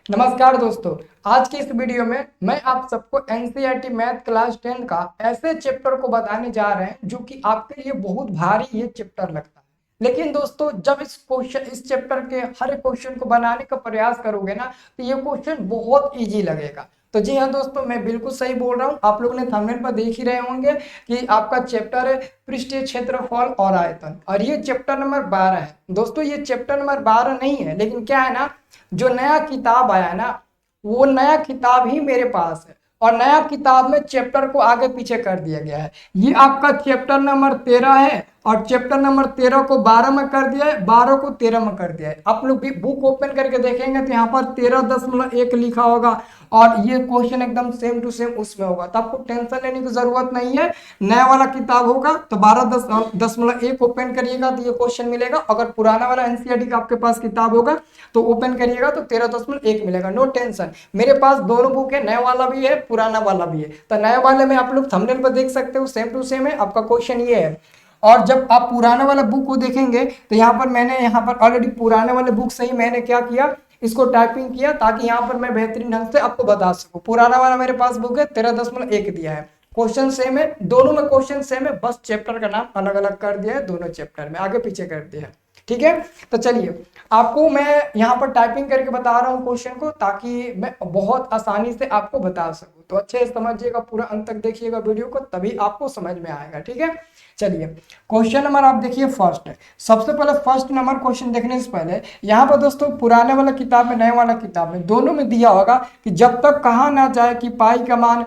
नमस्कार दोस्तों। आज की इस वीडियो में मैं आप सबको एनसीईआरटी मैथ क्लास 10 का ऐसे चैप्टर को बताने जा रहे हैं जो कि आपके लिए बहुत भारी ये चैप्टर लगता है। लेकिन दोस्तों जब इस चैप्टर के हर क्वेश्चन को बनाने का प्रयास करोगे ना तो ये क्वेश्चन बहुत इजी लगेगा। तो जी हाँ दोस्तों, मैं बिल्कुल सही बोल रहा हूँ। आप लोगों ने थंबनेल पर देख ही रहे होंगे कि आपका चैप्टर है पृष्ठीय क्षेत्रफल और आयतन, और ये चैप्टर नंबर 12 है। दोस्तों ये चैप्टर नंबर 12 नहीं है, लेकिन क्या है ना, जो नया किताब आया ना वो नया किताब ही मेरे पास है, और नया किताब में चैप्टर को आगे पीछे कर दिया गया है। ये आपका चैप्टर नंबर 13 है, और चैप्टर नंबर 13 को 12 में कर दिया है, 12 को 13 में कर दिया है। आप लोग भी बुक ओपन करके देखेंगे तो यहाँ पर 13.1 लिखा होगा, और ये क्वेश्चन एकदम सेम टू सेम उसमें होगा। तो आपको टेंशन लेने की जरूरत नहीं है। नया वाला किताब होगा तो 12.1 ओपन करिएगा तो ये क्वेश्चन मिलेगा। अगर पुराना वाला एनसीईआरटी का आपके पास किताब होगा तो ओपन करिएगा तो 13.1 मिलेगा। नो टेंशन, मेरे पास दोनों बुक है, नया वाला भी है पुराना वाला भी है। तो नया वाले में आप लोग थंबनेल पर देख सकते हो सेम टू सेम है, आपका क्वेश्चन ये है। और जब आप पुराने वाला बुक को देखेंगे तो मैंने यहाँ पर ऑलरेडी पुराने वाले बुक से ही मैंने क्या किया, इसको टाइपिंग किया ताकि यहाँ पर मैं बेहतरीन ढंग से आपको बता सकूं। पुराना वाला मेरे पास बुक है, 13.1 दिया है। क्वेश्चन सेम है, दोनों में क्वेश्चन सेम है, बस चैप्टर का नाम अलग अलग कर दिया है, दोनों चैप्टर में आगे पीछे कर दिया है। ठीक है, तो चलिए आपको मैं यहाँ पर टाइपिंग करके बता रहा हूँ क्वेश्चन को, ताकि मैं बहुत आसानी से आपको बता सकूं। तो अच्छे से समझिएगा, पूरा अंत तक देखिएगा वीडियो को, तभी आपको समझ में आएगा। ठीक है, चलिए क्वेश्चन नंबर आप देखिए फर्स्ट है। सबसे पहले फर्स्ट नंबर क्वेश्चन देखने से पहले यहाँ पर दोस्तों पुराने वाला किताब में नए वाला किताब में दोनों में दिया होगा कि जब तक कहा ना जाए कि पाई का मान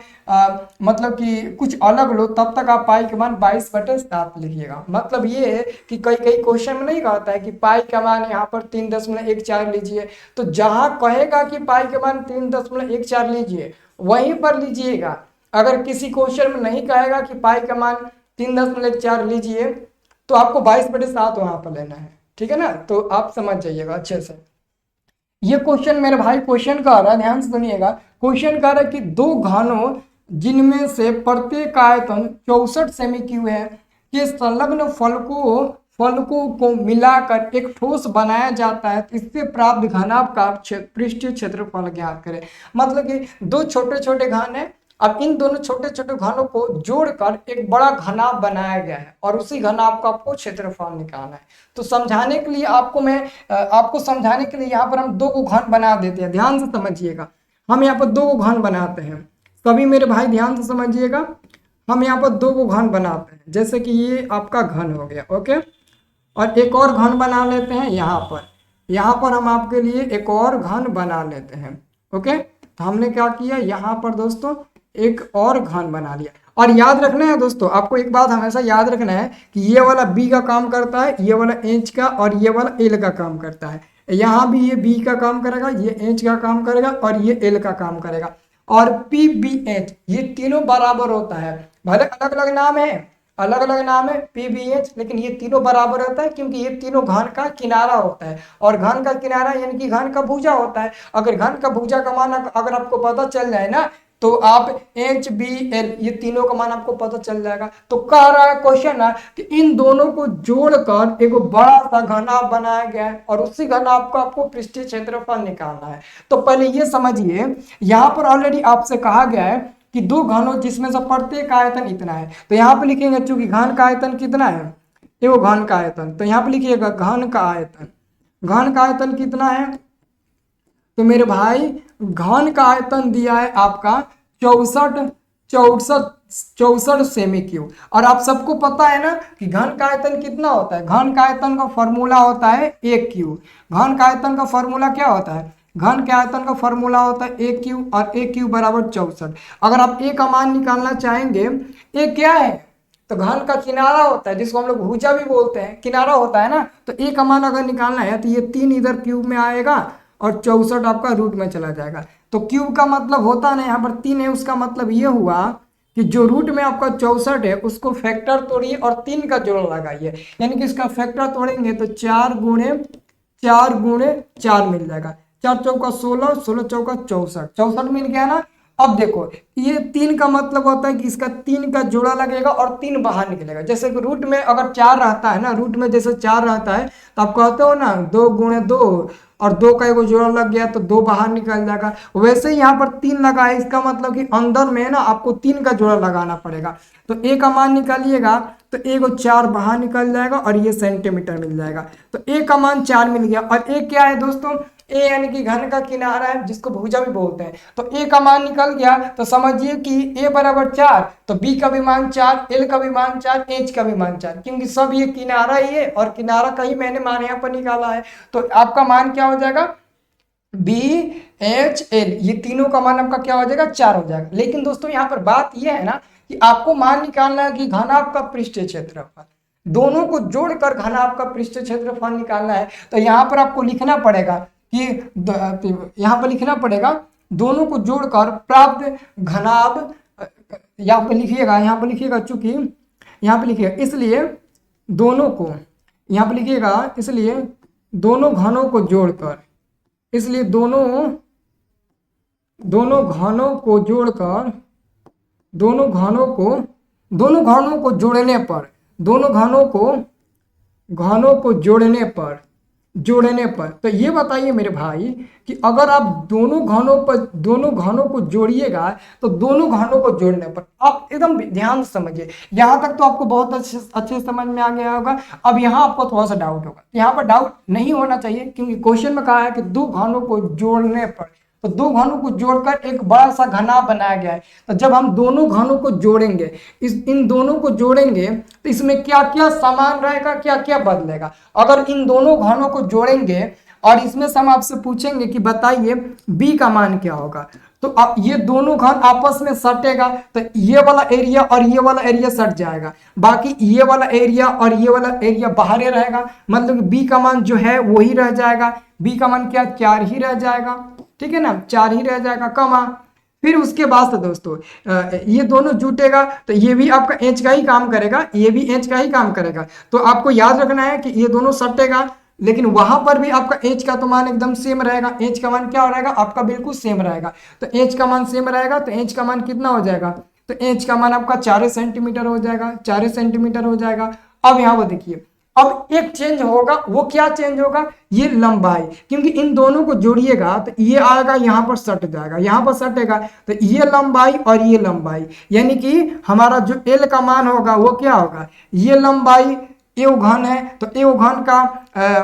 मतलब कि कुछ अलग लो, तब तक आप पाई का मान 22/7 लिखिएगा। मतलब ये है कि कई कई क्वेश्चन में नहीं कहता है कि पाई का मान यहाँ पर 3.14 लीजिए, तो जहां कहेगा कि पाई का मान 3.14 लीजिए वहीं पर लीजिएगा। अगर किसी क्वेश्चन में नहीं कहेगा कि पाई का मान 3.4 लीजिए तो आपको 22/7 वहां पर लेना है। ठीक है ना, तो आप समझ जाइएगा अच्छे से। ये क्वेश्चन मेरे भाई क्वेश्चन का आ रहा है, ध्यान से सुनिएगा। क्वेश्चन का रहा है कि दो घनों जिनमें से प्रत्येक आयतन 64 सेमी क्यूब है के संलग्न फलकों को मिलाकर एक ठोस बनाया जाता है, तो इससे प्राप्त घनाभ का पृष्ठीय क्षेत्रफल ज्ञात करें। मतलब कि दो छोटे छोटे घन है, अब इन दोनों छोटे छोटे घनों को जोड़कर एक बड़ा घनाभ बनाया गया है, और उसी घनाभ का आपको क्षेत्रफल निकालना है। तो समझाने के लिए आपको समझाने के लिए यहाँ पर हम दो को घन बना देते हैं। ध्यान से समझिएगा, हम यहाँ पर दो को घन बनाते हैं। सभी मेरे भाई ध्यान से समझिएगा, हम यहाँ पर दो को घन बनाते हैं। जैसे कि ये आपका घन हो गया, ओके। और एक और घन बना लेते हैं यहाँ पर हम आपके लिए एक और घन बना लेते हैं, ओके। तो हमने क्या किया, यहाँ पर दोस्तों एक और घन बना लिया। और याद रखना है दोस्तों, आपको एक बात हमेशा याद रखना है कि ये वाला बी का काम करता है, ये वाला एच का, और ये वाला एल का काम करता है। यहाँ भी ये बी का काम करेगा, ये एच का काम करेगा, और ये एल का काम करेगा। और पी बी एच ये तीनों बराबर होता है, भले अलग अलग नाम है, अलग अलग नाम है पी बी एच, लेकिन ये तीनों बराबर होता है क्योंकि ये तीनों घन का किनारा होता है। और घन का किनारा यानी कि घन का भुजा होता है। अगर घन का भुजा का मान अगर आपको पता चल जाए ना, तो आप एच बी एल ये तीनों का मान आपको पता चल जाएगा। तो कह रहा है क्वेश्चन ना कि इन दोनों को जोड़कर एक बड़ा सा घनाभ बनाया गया है, और उसी घनाभ को आपको पृष्ठीय क्षेत्रफल निकालना है। तो पहले ये समझिए, यहाँ पर ऑलरेडी आपसे कहा गया है कि दो घनों जिसमें से प्रत्येक आयतन इतना है, तो यहाँ पे लिखेंगे चूंकि घन का आयतन कितना है, ये वो घन का आयतन, तो यहाँ पे लिखिएगा घन का आयतन। घन का आयतन कितना है, तो मेरे भाई घन का आयतन दिया है आपका 64 सेमी क्यूब। और आप सबको पता है ना कि घन का आयतन कितना होता है। घन का आयतन का फॉर्मूला होता है 1 क्यूब। घन का आयतन का फॉर्मूला क्या होता है, घन के आयतन का फॉर्मूला होता है 1 क्यूब, और 1 क्यूब बराबर 64। अगर आप ए का मान निकालना चाहेंगे, ए क्या है, तो घन का किनारा होता है, जिसको हम लोग भुजा भी बोलते हैं, किनारा होता है ना। तो ए का मान अगर निकालना है तो ये 3 इधर क्यूब में आएगा और 64 आपका रूट में चला जाएगा। तो क्यूब का मतलब होता ना, यहाँ पर 3 है, उसका मतलब ये हुआ कि जो रूट में आपका 64 है उसको फैक्टर तोड़िए और 3 का जोड़ लगाइए, यानी कि इसका फैक्टर तोड़ेंगे तो 4 गुणे 4 गुणे 4 मिल जाएगा। 4 चौका 16, 16 चौका 64, 64 मिल गया ना। अब देखो ये 3 का मतलब होता है कि इसका 3 का जोड़ा लगेगा और 3 बाहर निकलेगा। जैसे कि रूट में अगर 4 रहता है ना, रूट में जैसे 4 रहता है तो आप कहते हो ना 2 गुणे 2 और 2 का एगो जोड़ा लग गया तो 2 बाहर निकल जाएगा। वैसे ही यहाँ पर 3 लगा है, इसका मतलब कि अंदर में ना आपको 3 का जोड़ा लगाना पड़ेगा। तो ए का मान निकालिएगा तो एगो 4 बाहर निकल जाएगा और ये सेंटीमीटर मिल जाएगा। तो ए का मान 4 मिल गया। और ए क्या है दोस्तों, ए यानी कि घन का किनारा है जिसको भुजा भी बोलते हैं। तो ए का मान निकल गया तो समझिए कि ए बराबर 4, तो बी का भी मान 4, एल का भी मान 4, एच का भी मान 4, क्योंकि सब ये किनारा ही है और किनारा का ही मैंने मान यहाँ पर निकाला है। तो आपका मान क्या हो जाएगा, बी एच एल, ये तीनों का मान आपका क्या हो जाएगा, 4 हो जाएगा। लेकिन दोस्तों यहाँ पर बात यह है ना कि आपको मान निकालना है कि घनाभ का पृष्ठीय क्षेत्रफल, दोनों को जोड़कर घनाभ का पृष्ठीय क्षेत्रफल निकालना है। तो यहाँ पर आपको लिखना पड़ेगा कि यहाँ पर लिखना पड़ेगा दोनों को जोड़कर प्राप्त घनाभ, यहाँ पर लिखिएगा चूंकि यहाँ पर लिखिएगा इसलिए दोनों को, यहाँ पर लिखिएगा इसलिए दोनों घनों को जोड़कर, इसलिए दोनों घनों को जोड़कर, दोनों घनों को जोड़ने पर, दोनों घनों को जोड़ने पर तो ये बताइए मेरे भाई कि अगर आप दोनों घनों को जोड़िएगा तो दोनों घनों को जोड़ने पर, आप एकदम ध्यान से समझिए, यहाँ तक तो आपको बहुत अच्छे समझ में आ गया होगा। अब यहाँ आपको थोड़ा सा डाउट होगा, यहाँ पर डाउट नहीं होना चाहिए क्योंकि क्वेश्चन में कहा है कि 2 घनों को जोड़ने पर, तो 2 घनों को जोड़कर एक बड़ा सा घनाभ बनाया गया है। तो जब हम दोनों घनों को जोड़ेंगे, इन दोनों को जोड़ेंगे तो इसमें क्या क्या समान रहेगा, क्या क्या बदलेगा। अगर इन दोनों घनों को जोड़ेंगे और इसमें से हम आपसे पूछेंगे कि बताइए बी का मान क्या होगा, तो ये दोनों घन आपस में सटेगा तो ये वाला एरिया और ये वाला एरिया सट जाएगा, बाकी ये वाला एरिया और ये वाला एरिया बाहर रहेगा, मतलब कि बी का मान जो है वही रह जाएगा। बी का मान क्या, 4 ही रह जाएगा, ठीक है ना, 4 ही रह जाएगा कमा। फिर उसके बाद से दोस्तों ये दोनों जुटेगा तो ये भी आपका एच का ही काम करेगा, ये भी एच का ही काम करेगा। तो आपको याद रखना है कि ये दोनों सटेगा, लेकिन वहां पर भी आपका एच का तो मान एकदम सेम रहेगा। एच का मान क्या रहेगा, आपका बिल्कुल सेम रहेगा। तो एच का मान सेम रहेगा तो एच का मान कितना हो जाएगा, तो एच का मान आपका 4 सेंटीमीटर हो जाएगा, 4 सेंटीमीटर हो जाएगा। अब यहाँ वो देखिए, अब एक चेंज होगा, वो क्या चेंज होगा, ये लंबाई, क्योंकि इन दोनों को जोड़िएगा तो ये आएगा यहाँ पर सट जाएगा, यहाँ पर सटेगा तो ये लंबाई और ये लंबाई, यानी कि हमारा जो एल का मान होगा वो क्या होगा, ये लंबाई ए घन है तो ए घन का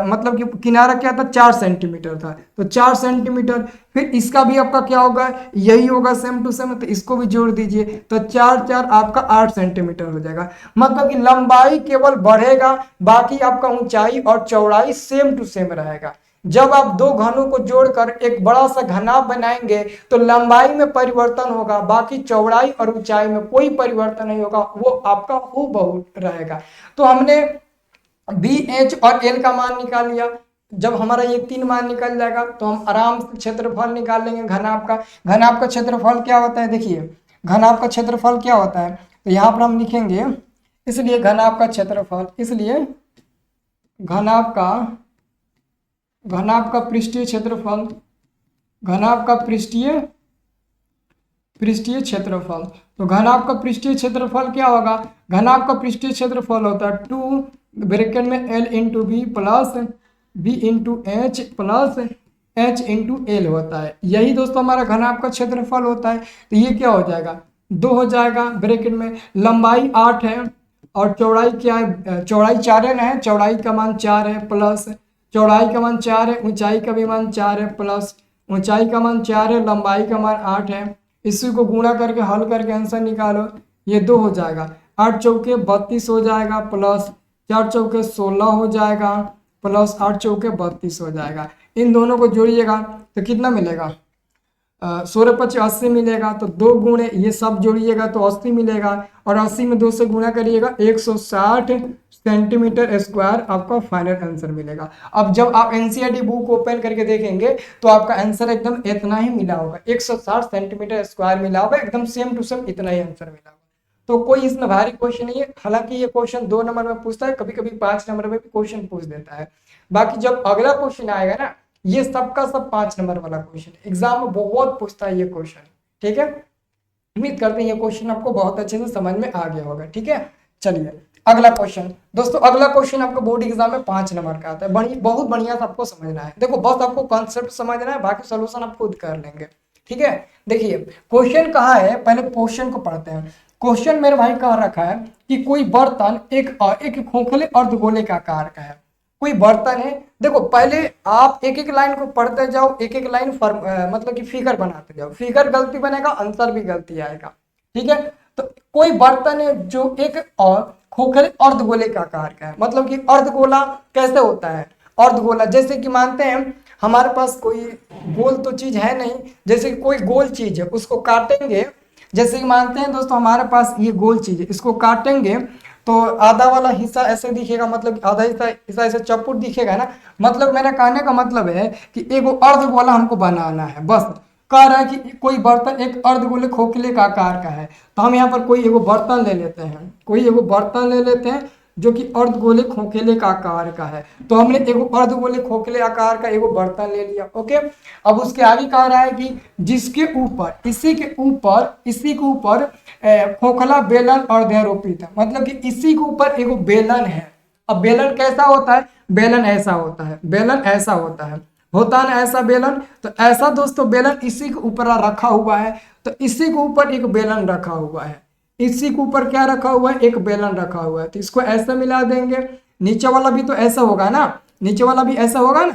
मतलब कि किनारा क्या था, 4 सेंटीमीटर था, तो 4 सेंटीमीटर। फिर इसका भी आपका क्या होगा, यही होगा सेम टू सेम, तो इसको भी जोड़ दीजिए तो 4 4 आपका 8 सेंटीमीटर हो जाएगा। मतलब कि लंबाई केवल बढ़ेगा, बाकी आपका ऊंचाई और चौड़ाई सेम टू सेम रहेगा। जब आप 2 घनों को जोड़कर एक बड़ा सा घनाभ बनाएंगे तो लंबाई में परिवर्तन होगा, बाकी चौड़ाई और ऊंचाई में कोई परिवर्तन नहीं होगा, वो आपका हूबहू रहेगा। तो हमने बी एच और एल का मान निकाल लिया। जब हमारा ये 3 मान निकल जाएगा तो हम आराम से क्षेत्रफल निकाल लेंगे घनाभ का। घनाभ का क्षेत्रफल क्या होता है, देखिए घनाभ का क्षेत्रफल क्या होता है, तो यहाँ पर हम लिखेंगे इसलिए घनाभ का क्षेत्रफल, इसलिए घनाभ का पृष्ठीय क्षेत्रफल, घनाभ का पृष्ठीय क्षेत्रफल। तो घनाभ का पृष्ठीय क्षेत्रफल क्या होगा, घनाभ का पृष्ठीय क्षेत्रफल होता है 2 ब्रैकेट में L into B plus B into H plus H into L होता है। यही दोस्तों हमारा घनाभ का क्षेत्रफल होता है। तो ये क्या हो जाएगा, 2 हो जाएगा ब्रैकेट में, लंबाई 8 है और चौड़ाई क्या है, चौड़ाई 4 है, चौड़ाई का मान 4 है प्लस चौड़ाई का मान 4 है, ऊंचाई का भी मान 4 है प्लस ऊंचाई का मान 4 है, लंबाई का मान 8 है। इसी को गुणा करके हल करके आंसर निकालो, ये 2 हो जाएगा, 8 चौके 32 हो जाएगा प्लस 4 चौके 16 हो जाएगा प्लस 8 चौके 32 हो जाएगा। इन दोनों को जोड़िएगा तो कितना मिलेगा, 16 × 5 80 मिलेगा। तो 2 गुणे ये सब जोड़िएगा तो 80 मिलेगा और 80 में 2 से गुणा करिएगा 160 सेंटीमीटर स्क्वायर आपका फाइनल आंसर मिलेगा। अब जब आप एनसीईआरटी बुक ओपन करके देखेंगे तो आपका आंसर एकदम इतना ही मिला होगा, 160 सेंटीमीटर स्क्वायर मिला होगा, एकदम सेम टू सेम इतना ही आंसर मिला होगा। तो कोई इसमें भारी क्वेश्चन नहीं है। हालांकि ये क्वेश्चन 2 नंबर में पूछता है, कभी कभी 5 नंबर में भी क्वेश्चन पूछ देता है। बाकी जब अगला क्वेश्चन आएगा ना, ये सबका सब 5 नंबर वाला क्वेश्चन, एग्जाम में बहुत पूछता है ये क्वेश्चन, ठीक है, उम्मीद करते हैं ये क्वेश्चन आपको बहुत अच्छे से समझ में आ गया होगा। ठीक है, चलिए अगला क्वेश्चन। दोस्तों अगला क्वेश्चन आपको बोर्ड एग्जाम में 5 नंबर का आता है, बहुत बढ़िया से आपको समझना है। देखो बस आपको कॉन्सेप्ट समझना है, बाकी सोल्यूशन आप खुद कर लेंगे। ठीक है, देखिए क्वेश्चन कहाँ है, पहले क्वेश्चन को पढ़ते हैं। क्वेश्चन मेरे भाई कह रखा है कि कोई बर्तन एक खोखले अर्धगोले का आकार का है। कोई बर्तन है, देखो पहले आप एक एक लाइन को पढ़ते जाओ, एक एक लाइन मतलब कि फिगर बनाते जाओ, फिगर गलती बनेगा, आंसर भी गलती आएगा। ठीक है, तो कोई बर्तन है जो एक खोखले अर्धगोले का आकार का है, मतलब कि अर्धगोला कैसे होता है, अर्धगोला जैसे कि मानते हैं हमारे पास कोई गोल तो चीज है नहीं, जैसे कि कोई गोल चीज है उसको काटेंगे, जैसे कि मानते हैं दोस्तों हमारे पास ये गोल चीज है, इसको काटेंगे तो आधा वाला हिस्सा ऐसे दिखेगा, मतलब आधा हिस्सा ऐसे चौपुट दिखेगा ना। मतलब मेरा कहने का मतलब है कि एक अर्धगोला हमको बनाना है, बस कह रहा है कि कोई बर्तन एक अर्धगोले खोखले का आकार का है। तो हम यहाँ पर कोई एगो बर्तन ले लेते हैं, कोई एगो बर्तन ले लेते हैं जो कि अर्धगोले खोखले का आकार का है। तो हमने एगो अर्धगोले खोखले आकार का एगो बर्तन ले लिया। ओके, अब उसके आगे कह रहा है कि जिसके ऊपर इसी के ऊपर खोखला बेलन अर्धरोपित है, मतलब कि इसी के ऊपर एगो बेलन है। अब बेलन कैसा होता है, बेलन ऐसा होता है, बेलन ऐसा होता है ना ऐसा बेलन। तो ऐसा दोस्तों बेलन इसी के ऊपर रखा हुआ है, तो इसी के ऊपर एक बेलन रखा हुआ है, इसी के ऊपर क्या रखा हुआ है, एक बेलन रखा हुआ है। तो इसको ऐसे मिला देंगे, नीचे वाला भी तो ऐसा होगा ना, नीचे वाला भी ऐसा होगा ना।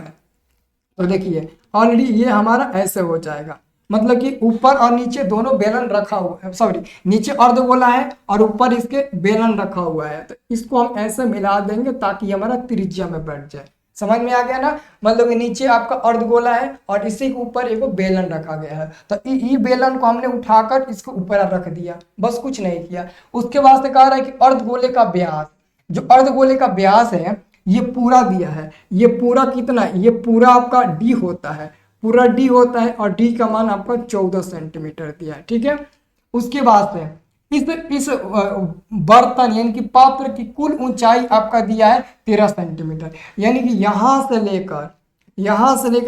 तो देखिए ऑलरेडी ये हमारा ऐसे हो जाएगा, मतलब कि ऊपर और नीचे दोनों बेलन रखा हुआ है, सॉरी नीचे अर्धगोला है और ऊपर इसके बेलन रखा हुआ है। तो इसको हम ऐसे मिला देंगे ताकि हमारा त्रिज्या में बैठ जाए। समझ में आ गया ना, मतलब कि नीचे आपका अर्धगोला है और इसी के ऊपर एक बेलन रखा गया है। तो ये बेलन को हमने उठाकर इसके ऊपर रख दिया, बस कुछ नहीं किया। उसके बाद से कह रहा है कि अर्धगोले का व्यास, जो अर्धगोले का व्यास है ये पूरा दिया है, ये पूरा कितना, ये पूरा आपका डी होता है, पूरा डी होता है और डी का मान आपका 14 सेंटीमीटर दिया है। ठीक है, उसके बाद से इस बर्तन यानी कि पात्र की कुल ऊंचाई आपका दिया है 13 सेंटीमीटर, यानी कि यहां से लेकर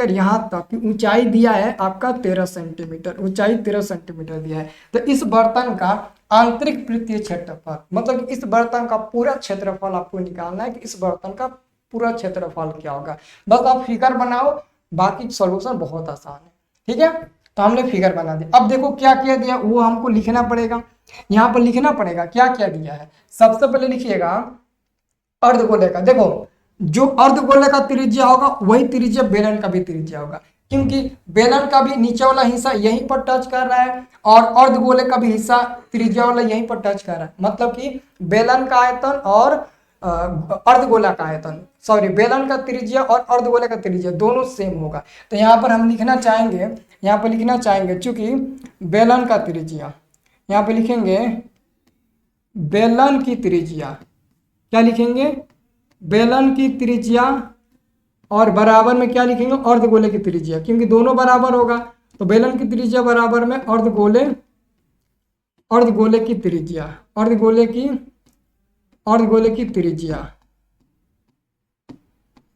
यहां तक की ऊंचाई दिया है आपका 13 सेंटीमीटर, ऊंचाई 13 सेंटीमीटर दिया है। तो इस बर्तन का आंतरिक वृत्तीय क्षेत्रफल, मतलब कि इस बर्तन का पूरा क्षेत्रफल आपको निकालना है कि इस बर्तन का पूरा क्षेत्रफल क्या होगा। बस आप फिगर बनाओ, बाकी सॉल्यूशन बहुत आसान है। ठीक है, तो हमने फिगर बना दिया। अब देखो क्या क्या दिया वो हमको लिखना पड़ेगा, यहाँ पर लिखना पड़ेगा क्या क्या दिया है। सबसे पहले लिखिएगा अर्धगोले का, देखो जो अर्धगोले का त्रिज्या होगा वही त्रिज्या बेलन का भी त्रिज्या होगा, क्योंकि बेलन का भी नीचे वाला हिस्सा यहीं पर टच कर रहा है और अर्धगोले का भी हिस्सा त्रिज्या वाला यहीं पर टच कर रहा है। मतलब कि बेलन का आयतन और अर्धगोला का आयतन, सॉरी बेलन का त्रिज्या और अर्धगोले का त्रिज्या दोनों सेम होगा। तो यहाँ पर हम लिखना चाहेंगे, यहाँ पर लिखना चाहेंगे चूंकि बेलन का त्रिज्या, यहाँ पे लिखेंगे बेलन की त्रिज्या, क्या लिखेंगे, बेलन की त्रिज्या और बराबर में क्या लिखेंगे, अर्धगोले की त्रिज्या, क्योंकि दोनों बराबर होगा। तो बेलन की त्रिज्या बराबर में अर्धगोले की त्रिज्या, अर्धगोले की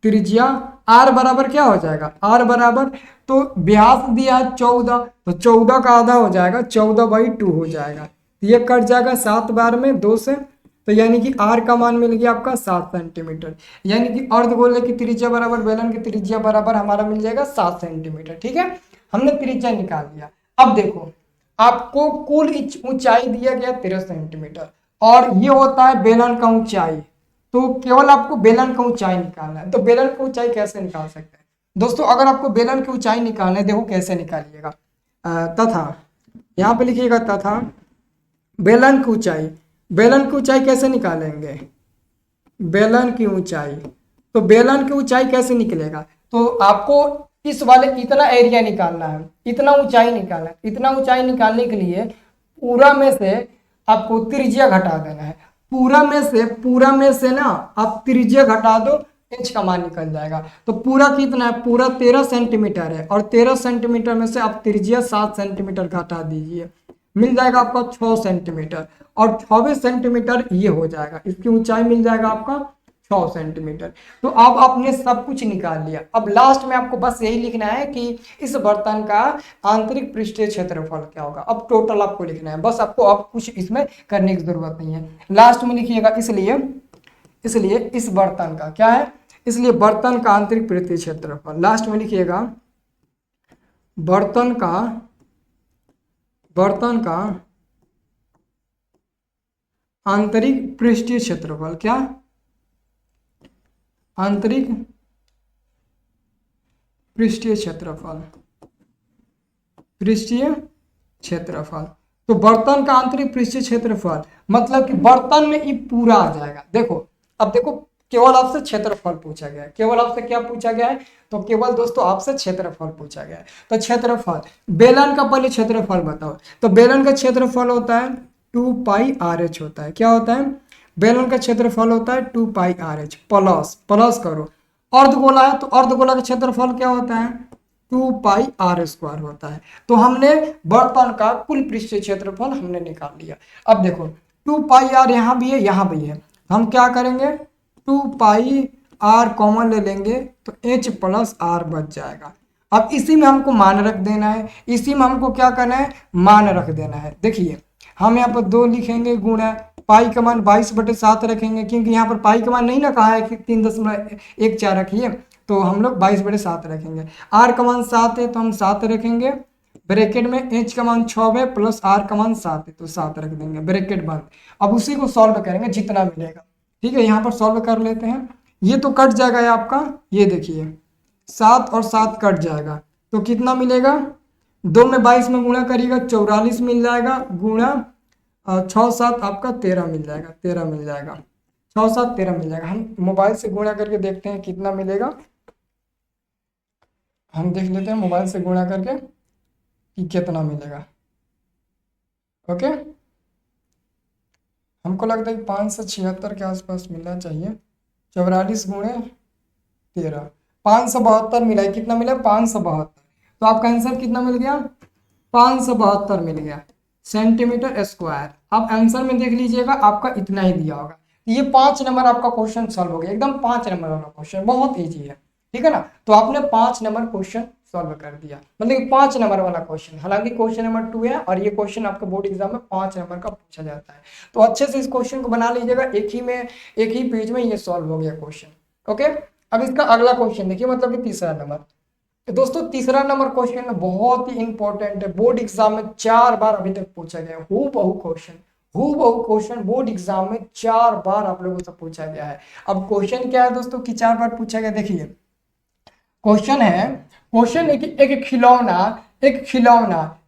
त्रिज्या आर बराबर क्या हो जाएगा, आर बराबर तो व्यास दिया है 14, तो 14 का आधा हो जाएगा 14/2 हो जाएगा। ये कट जाएगा 7 बार में 2 से, तो यानी कि आर का मान मिल गया आपका 7 सेंटीमीटर, यानी कि अर्धगोले की त्रिज्या बराबर बेलन की त्रिज्या बराबर हमारा मिल जाएगा 7 सेंटीमीटर। ठीक है, हमने त्रिज्या निकाल लिया। अब देखो आपको कुल ऊंचाई दिया गया 13 सेंटीमीटर और ये होता है बेलन का ऊंचाई, तो केवल आपको बेलन का ऊंचाई निकालना है। तो बेलन की ऊंचाई कैसे निकाल सकते हैं दोस्तों, अगर आपको बेलन की ऊंचाई निकालना है देखो कैसे निकालिएगा, तथा यहाँ पे लिखिएगा तथा बेलन की ऊंचाई कैसे निकालेंगे, बेलन की ऊंचाई, तो बेलन की ऊंचाई कैसे निकलेगा, तो आपको इस वाले इतना एरिया निकालना है, इतना ऊंचाई निकालना है। इतना ऊंचाई निकालने के लिए पूरा में से आपको त्रिज्या घटा देना है, पूरा में से ना आप त्रिज्या घटा दो, इंच का मान निकल जाएगा। तो पूरा कितना है, पूरा 13 सेंटीमीटर है और 13 सेंटीमीटर में से आप त्रिज्या 7 सेंटीमीटर घटा दीजिए, मिल जाएगा आपका 6 सेंटीमीटर और 26 सेंटीमीटर ये हो जाएगा, इसकी ऊंचाई मिल जाएगा आपका 6 सेंटीमीटर। तो अब आपने सब कुछ निकाल लिया। अब लास्ट में आपको बस यही लिखना है कि इस बर्तन का आंतरिक पृष्ठीय क्षेत्रफल क्या होगा। अब टोटल आपको लिखना है, बस आपको अब कुछ इसमें करने की जरूरत नहीं है। लास्ट में लिखिएगा इसलिए इस बर्तन का क्या है, इसलिए बर्तन का आंतरिक पृष्ठीय क्षेत्रफल। लास्ट में लिखिएगा बर्तन का आंतरिक पृष्ठीय क्षेत्रफल। क्या? आंतरिक पृष्ठीय क्षेत्रफल। पृष्ठीय क्षेत्रफल। तो बर्तन का आंतरिक पृष्ठीय क्षेत्रफल मतलब कि बर्तन में ये पूरा आ जाएगा। देखो, अब देखो, केवल आपसे क्षेत्रफल पूछा गया है। केवल आपसे क्या पूछा गया है? तो केवल दोस्तों आपसे क्षेत्रफल पूछा गया है। तो क्षेत्रफल, बेलन का पहले क्षेत्रफल बताओ। तो बेलन का क्षेत्रफल होता है 2πRh होता है। क्या होता है? बेलन का क्षेत्रफल होता है 2πRh प्लस करो। अर्धगोला है तो अर्धगोला का क्षेत्रफल क्या होता है? 2πr² होता है। तो हमने बर्तन का कुल पृष्ठीय क्षेत्रफल हमने निकाल लिया। अब देखो 2πr यहाँ भी है, यहाँ भी है। हम क्या करेंगे? 2πr कॉमन ले लेंगे तो h प्लस r बच जाएगा। अब इसी में हमको मान रख देना है। इसी में हमको क्या करना है? मान रख देना है। देखिए, हम यहाँ पर 2 लिखेंगे गुणा पाई का मान 22/7 रखेंगे, क्योंकि यहाँ पर पाई का मान नहीं ना कहा है कि 3.14 रखिए, तो हम लोग 22/7 रखेंगे। आर का मान 7 है तो हम 7 रखेंगे ब्रैकेट में। एच का मान 6 है प्लस आर का मान 7 है तो 7 रख देंगे ब्रैकेट बंद। अब उसी को सॉल्व करेंगे जितना मिलेगा। ठीक है, यहाँ पर सॉल्व कर लेते हैं। ये तो कट जाएगा, ये आपका, ये देखिए 7 और 7 कट जाएगा तो कितना मिलेगा? 2 में 22 में गुणा करिएगा 44 मिल जाएगा, गुणा 6 7 आपका 13 मिल जाएगा। 13 मिल जाएगा, 6 7 13 मिल जाएगा। हम मोबाइल से गुणा करके देखते हैं कितना मिलेगा। हम देख लेते हैं मोबाइल से गुणा करके कि कितना मिलेगा। ओके, हमको लगता है कि 576 के आसपास मिलना चाहिए। 44 गुणे 13, 572 मिला है। कितना मिला? 572। तो आपका आंसर कितना मिल गया? 572 मिल गया सेंटीमीटर स्क्वायर। अब आंसर में देख लीजिएगा आपका इतना ही दिया होगा। ये 5 नंबर आपका क्वेश्चन सॉल्व हो गया, एकदम 5 नंबर वाला क्वेश्चन, बहुत इजी है। ठीक है ना? तो आपने 5 नंबर क्वेश्चन सॉल्व कर दिया, मतलब कि 5 नंबर वाला क्वेश्चन। हालांकि क्वेश्चन नंबर 2 है और ये क्वेश्चन आपके बोर्ड एग्जाम में 5 नंबर का पूछा जाता है। तो अच्छे से इस क्वेश्चन को बना लीजिएगा, एक ही पेज में ये सॉल्व हो गया क्वेश्चन। ओके, अब इसका अगला क्वेश्चन देखिए, मतलब कि तीसरा नंबर। तो दोस्तों तीसरा नंबर क्वेश्चन बहुत ही इंपॉर्टेंट है, बोर्ड एग्जाम में 4 बार अभी तक पूछा गया। हूबहू क्वेश्चन बोर्ड एग्जाम में 4 बार आप लोगों से पूछा गया है। अब क्वेश्चन क्या है दोस्तों कि 4 बार पूछा गया? देखिए क्वेश्चन एक खिलौना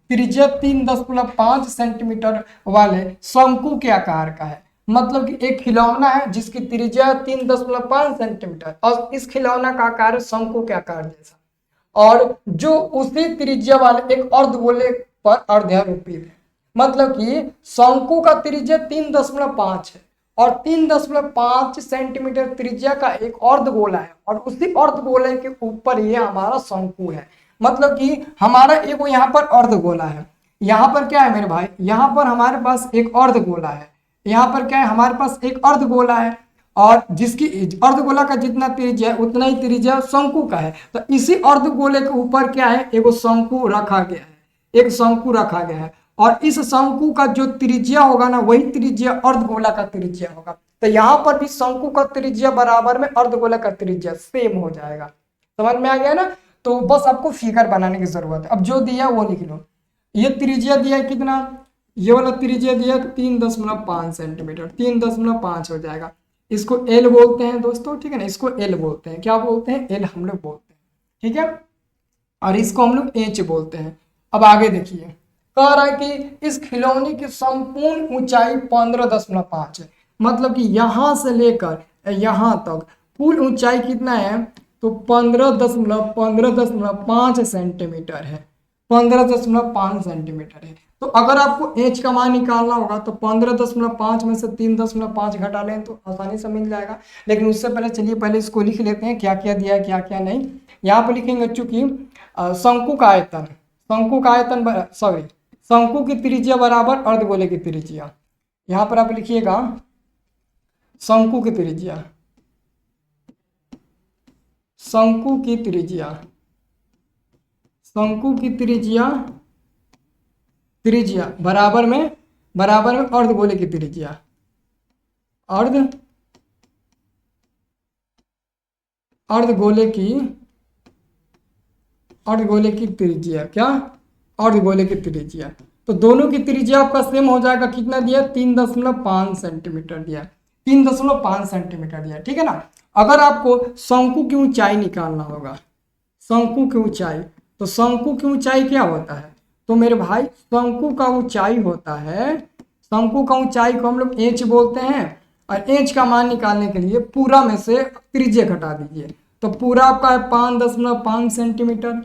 त्रिज्या 3.5 सेंटीमीटर वाले शंकु के आकार का है। मतलब कि एक खिलौना है जिसकी त्रिज्या 3.5 सेंटीमीटर और इस खिलौना का आकार है शंकु के आकार जैसा, और जो उसी त्रिज्या वाले एक अर्धगोले पर अर्धारोपित है। मतलब कि शंकु का त्रिज्या 3.5 है और 3.5 सेंटीमीटर त्रिज्या का एक अर्धगोला है, और उसी अर्धगोले के ऊपर ये हमारा शंकु है। मतलब कि हमारा एक यहाँ पर अर्धगोला है, यहाँ पर क्या है मेरे भाई? यहाँ पर हमारे पास एक अर्धगोला है, यहाँ पर क्या है? हमारे पास एक अर्धगोला है, और जिसकी अर्धगोला का जितना त्रिज्या है उतना ही त्रिज्या शंकु का है। तो इसी अर्धगोले के ऊपर क्या है? एक शंकु रखा गया है, एक शंकु रखा गया है, और इस शंकु का जो त्रिज्या होगा ना, वही त्रिज्या अर्धगोला का त्रिज्या होगा। तो यहाँ पर भी शंकु का त्रिज्या बराबर में अर्धगोला का त्रिज्या सेम हो जाएगा। समझ में आ गया ना? तो बस आपको फिगर बनाने की जरूरत है। अब जो दिया वो लिख लो। ये त्रिज्या दिया है कितना? ये वाला त्रिज्या दिया 3.5 सेंटीमीटर, 3.5 हो जाएगा। इसको एल बोलते हैं दोस्तों, ठीक है ना? इसको एल बोलते हैं। क्या बोलते हैं? एल हम लोग बोलते हैं, ठीक है। और इसको हम लोग एच बोलते हैं। अब आगे देखिए, कह रहा है कि इस खिलौने की संपूर्ण ऊंचाई 15.5 है। मतलब कि यहां से लेकर यहां तक कुल ऊंचाई कितना है? तो 15.5 सेंटीमीटर है, 15.5 सेंटीमीटर है। तो अगर आपको एच का मान निकालना होगा तो 15.5 में से 3.5 घटा लें तो आसानी से मिल जाएगा। लेकिन उससे पहले चलिए पहले इसको लिख लेते हैं, क्या क्या दिया है क्या क्या नहीं। यहाँ पर लिखेंगे चूंकि शंकु का आयतन, शंकु की त्रिज्या बराबर अर्धगोले की त्रिज्या। यहाँ पर आप लिखिएगा शंकु की त्रिज्या, शंकु की त्रिज्या, शंकु की त्रिज्या, त्रिज्या बराबर में अर्धगोले की त्रिज्या, अर्ध अर्धगोले की त्रिज्या, क्या अर्धगोले की त्रिज्या। तो दोनों की त्रिज्या आपका सेम हो जाएगा, कितना दिया 3.5 सेंटीमीटर दिया, 3.5 सेंटीमीटर दिया, ठीक है ना। अगर आपको शंकु की ऊंचाई निकालना होगा, शंकु की ऊंचाई, तो शंकु की ऊंचाई क्या होता है, तो मेरे भाई शंकु का ऊंचाई होता है, शंकु का ऊंचाई को हम लोग एच बोलते हैं, और एच का मान निकालने के लिए पूरा में से त्रिज्या घटा दीजिए, तो पूरा आपका है 5.5 सेंटीमीटर,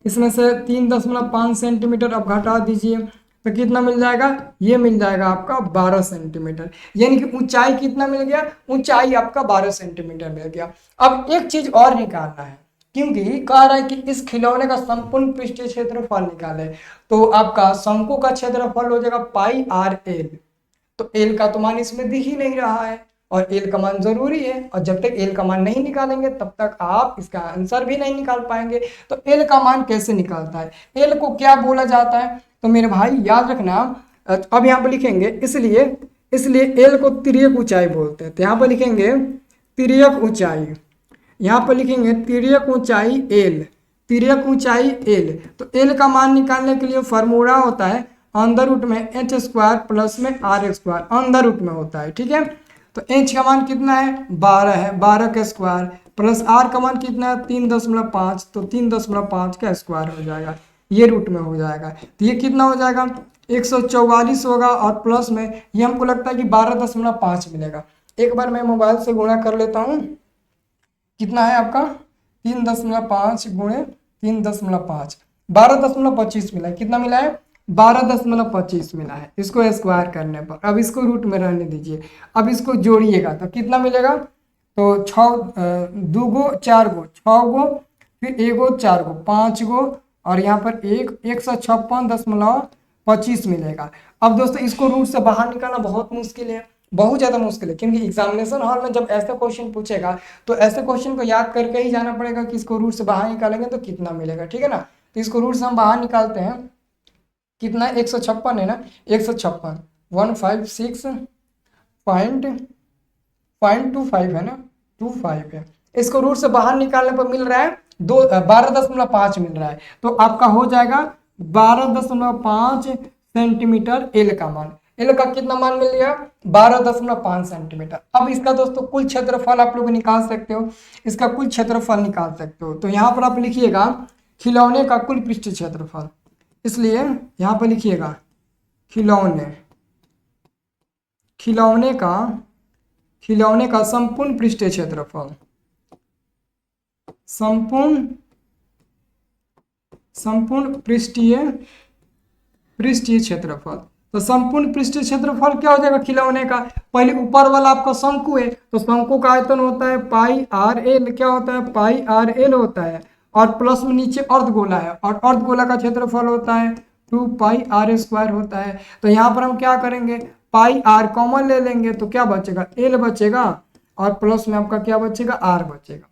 इसमें से 3.5 सेंटीमीटर अब घटा दीजिए, तो कितना मिल जाएगा, ये मिल जाएगा आपका 12 सेंटीमीटर, यानी कि ऊंचाई कितना मिल गया, ऊंचाई आपका 12 सेंटीमीटर मिल गया। अब एक चीज और निकालना है, क्योंकि कह रहा है कि इस खिलौने का संपूर्ण पृष्ठीय क्षेत्रफल निकाले, तो आपका शंकु का क्षेत्रफल हो जाएगा पाई आर एल, तो एल का तो मान इसमें दिख ही नहीं रहा है, और एल का मान जरूरी है, और जब तक एल का मान नहीं निकालेंगे तब तक आप इसका आंसर भी नहीं निकाल पाएंगे। तो एल का मान कैसे निकालता है, एल को क्या बोला जाता है, तो मेरे भाई याद रखना, अब यहाँ पर लिखेंगे, इसलिए एल को तिर्यक ऊंचाई बोलते हैं, तो यहाँ पर लिखेंगे तिर्यक ऊंचाई, यहाँ पर लिखेंगे तिर्यक ऊंचाई एल, तिर्यक ऊंचाई एल। तो एल का मान निकालने के लिए फॉर्मूला होता है अंडर रूट में एच स्क्वायर प्लस में आर स्क्वायर, अंडर रूट में होता है, ठीक है। तो एच का मान कितना है 12 है, 12 का स्क्वायर, प्लस आर का मान कितना है 3.5, तो 3.5 का स्क्वायर हो जाएगा, ये रूट में हो जाएगा, तो ये कितना हो जाएगा 144 होगा, और प्लस में ये हमको लगता है कि 12.5 मिलेगा। एक बार मैं मोबाइल से गुणा कर लेता हूँ, कितना है आपका 3.5 गुणे 3.5, 12.25 मिला है, कितना मिला है 12.25 मिला है, इसको स्क्वायर करने पर। अब इसको रूट में रहने दीजिए, अब इसको जोड़िएगा तो कितना मिलेगा, तो 6 2 गो 4 गो 6 गो, फिर 1 गो 4 गो 5 गो, और यहाँ पर 156.25 मिलेगा। अब दोस्तों इसको रूट से बाहर निकालना बहुत मुश्किल है, बहुत ज़्यादा मुश्किल है, क्योंकि एग्जामिनेशन हॉल में जब ऐसा क्वेश्चन पूछेगा तो ऐसे क्वेश्चन को याद करके ही जाना पड़ेगा कि इसको रूट से बाहर निकालेंगे तो कितना मिलेगा, ठीक है ना। तो इसको रूट से हम बाहर निकालते हैं, कितना 156 है ना, 156 156.25 है ना, 25 है, इसको रूट से बाहर निकालने पर मिल रहा है 12.5 मिल रहा है, तो आपका हो जाएगा 12.5 सेंटीमीटर एल का मान, एल का कितना मान मिल गया 12.5 सेंटीमीटर। अब इसका दोस्तों कुल क्षेत्रफल आप लोग निकाल सकते हो, इसका कुल क्षेत्रफल निकाल सकते हो, तो यहाँ पर आप लिखिएगा खिलौने का कुल पृष्ठ क्षेत्रफल, इसलिए यहाँ पर लिखिएगा खिलौने का संपूर्ण पृष्ठीय क्षेत्रफल, संपूर्ण पृष्ठीय क्षेत्रफल। तो संपूर्ण पृष्ठीय क्षेत्रफल क्या हो जाएगा खिलौने का, पहले ऊपर वाला आपका शंकु है, तो शंकु का आयतन होता है पाई आर एल, क्या होता है पाई आर एल होता है, और प्लस में नीचे अर्धगोला है, और अर्धगोला का क्षेत्रफल होता है 2 पाई आर स्क्वायर होता है। तो यहाँ पर हम क्या करेंगे, पाई आर कॉमन ले लेंगे, तो क्या बचेगा एल बचेगा, और प्लस में आपका क्या बचेगा आर बचेगा,